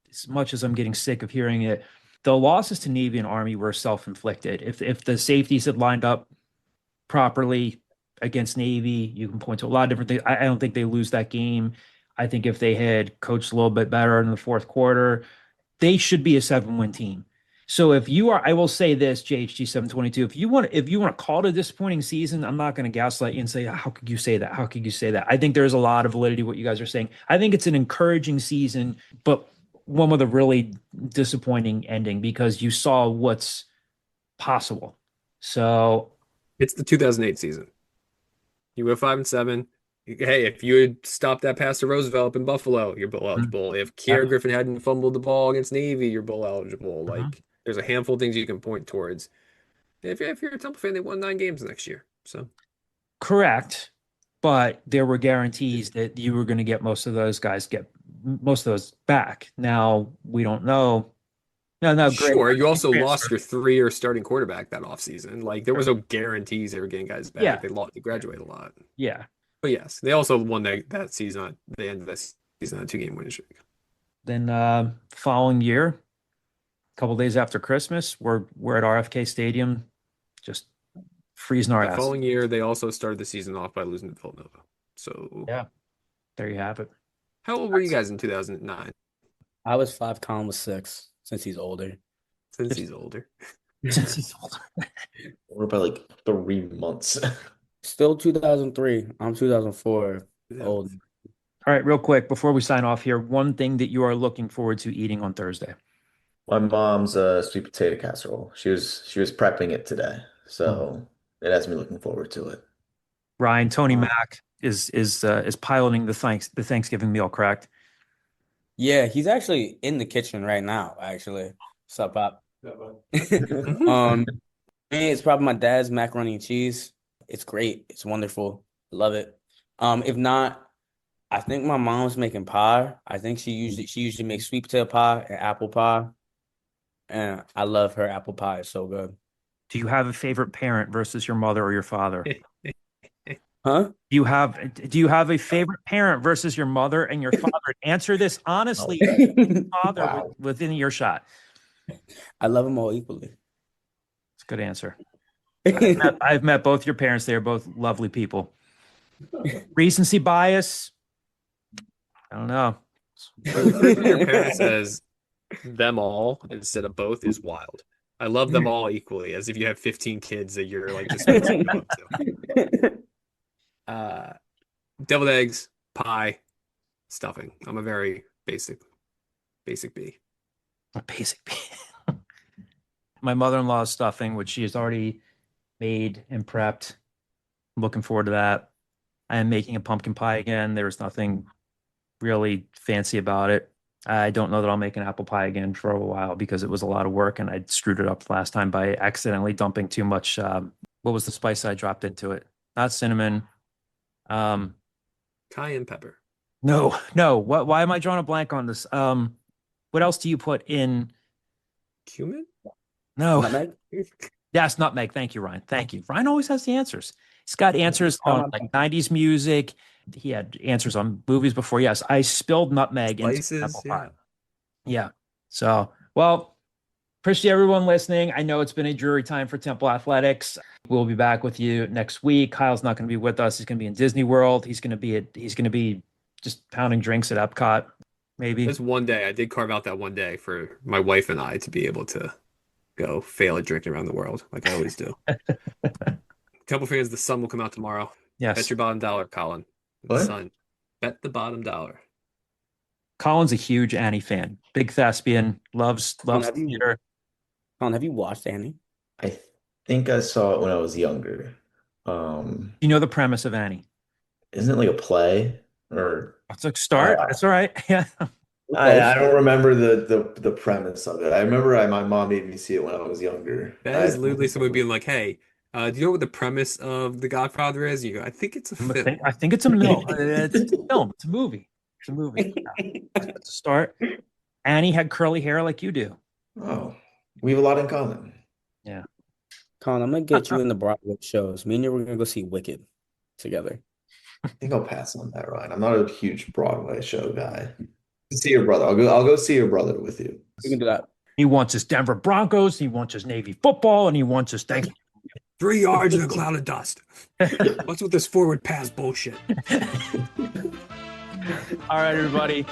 as much as I'm getting sick of hearing it, the losses to Navy and Army were self-inflicted. If the safeties had lined up properly against Navy, you can point to a lot of different things. I don't think they lose that game. I think if they had coached a little bit better in the 4th quarter, they should be a 7-win team. So if you are, I will say this, JHG722, if you want to call it a disappointing season, I'm not going to gaslight you and say, how could you say that? How could you say that? I think there's a lot of validity to what you guys are saying. I think it's an encouraging season, but one with a really disappointing ending because you saw what's possible. So it's the 2008 season. You were 5-7. Hey, if you had stopped that pass to Roosevelt up in Buffalo, you're bowl eligible. If Kier Griffin hadn't fumbled the ball against Navy, you're bowl eligible. Like, there's a handful of things you can point towards. If you're a Temple fan, they won 9 games next year. So correct, but there were guarantees that you were going to get most of those back. Now we don't know. No, sure. You also lost your 3-year starting quarterback that offseason. Like there was no guarantees they were getting guys back. Yeah. They graduate a lot. Yeah. But yes, they also won that season at the end of that season on a 2-game winning streak. Then following year, a couple days after Christmas, we're at RFK Stadium, just freezing our The ass. following year, they also started the season off by losing to Villanova. So Yeah, there you have it. how old were you guys in 2009? I was 5, Colin was 6, since he's older. Since he's older. Since he's older. We're by like 3 months. Still 2003. I'm 2004. Old. All right, real quick before we sign off here, one thing that you are looking forward to eating on Thursday. My mom's sweet potato casserole. She was prepping it today, so it has me looking forward to it. Ryan, Tony Mack is piloting the Thanksgiving meal, correct? Yeah, he's actually in the kitchen right now, actually. What's up, Pop? It's probably my dad's macaroni and cheese. It's great. It's wonderful. Love it. If not, I think my mom's making pie. I think she usually makes sweet potato pie and apple pie. And I love her apple pie. It's so good. Do you have a favorite parent versus your mother or your father? Huh? Do you have a favorite parent versus your mother and your father? Answer this honestly. Father Wow. within earshot. I love them all equally. It's a good answer. I've met both your parents. They are both lovely people. Recency bias. I don't know. Your parents says them all instead of both is wild. I love them all equally, as if you have 15 kids that you're like dispensing them to. Deviled eggs, pie, stuffing. I'm a very basic B. A basic B. My mother-in-law's stuffing, which she has already made and prepped. I'm looking forward to that. I am making a pumpkin pie again. There's nothing really fancy about it. I don't know that I'll make an apple pie again for a while because it was a lot of work and I screwed it up last time by accidentally dumping too much. What was the spice I dropped into it? Not cinnamon. Cayenne pepper. No. Why am I drawing a blank on this? What else do you put in? Cumin? No. Nutmeg? Yes, nutmeg. Thank you, Ryan. Thank you. Ryan always has the answers. He's got answers on like 90s music. He had answers on movies before. Yes, I spilled nutmeg into Spices, apple pie. Yeah. So, well, appreciate everyone listening. I know it's been a dreary time for Temple Athletics. We'll be back with you next week. Kyle's not going to be with us. He's going to be in Disney World. He's going to be just pounding drinks at Epcot. Maybe. There's one day I did carve out that one day for my wife and I to be able to go fail at drinking around the world like I always do. Temple fans, the sun will come out tomorrow. Yes. Bet your bottom dollar, Colin. The What? sun. Bet the bottom dollar. Colin's a huge Annie fan. Big thespian. Loves have you- theater. Colin, have you watched Annie? I think I saw it when I was younger. You know the premise of Annie. Isn't it like a play or It's a start. That's all right. Yeah. I don't remember the premise of it. I remember my mom made me see it when I was younger. That is literally someone being like, hey, do you know what the premise of The Godfather is? You go, I think it's a film. I think it's a film. It's a film. It's a movie. It's a movie. Yeah. It's a start. Annie had curly hair like you do. Oh, we have a lot in common. Colin, I'm gonna get you in the Broadway shows. Me and you, we're gonna go see Wicked together. I think I'll pass on that, Ryan. I'm not a huge Broadway show guy. See your brother. I'll go see your brother with you. We can do that. He wants his Denver Broncos. He wants his Navy football, and he wants his thank 3 yards in a cloud of dust. What's with this forward pass bullshit? All right, everybody.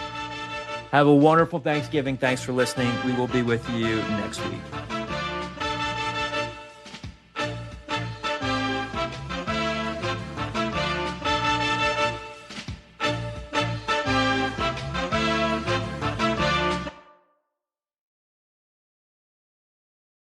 Have a wonderful Thanksgiving. Thanks for listening. We will be with you next week.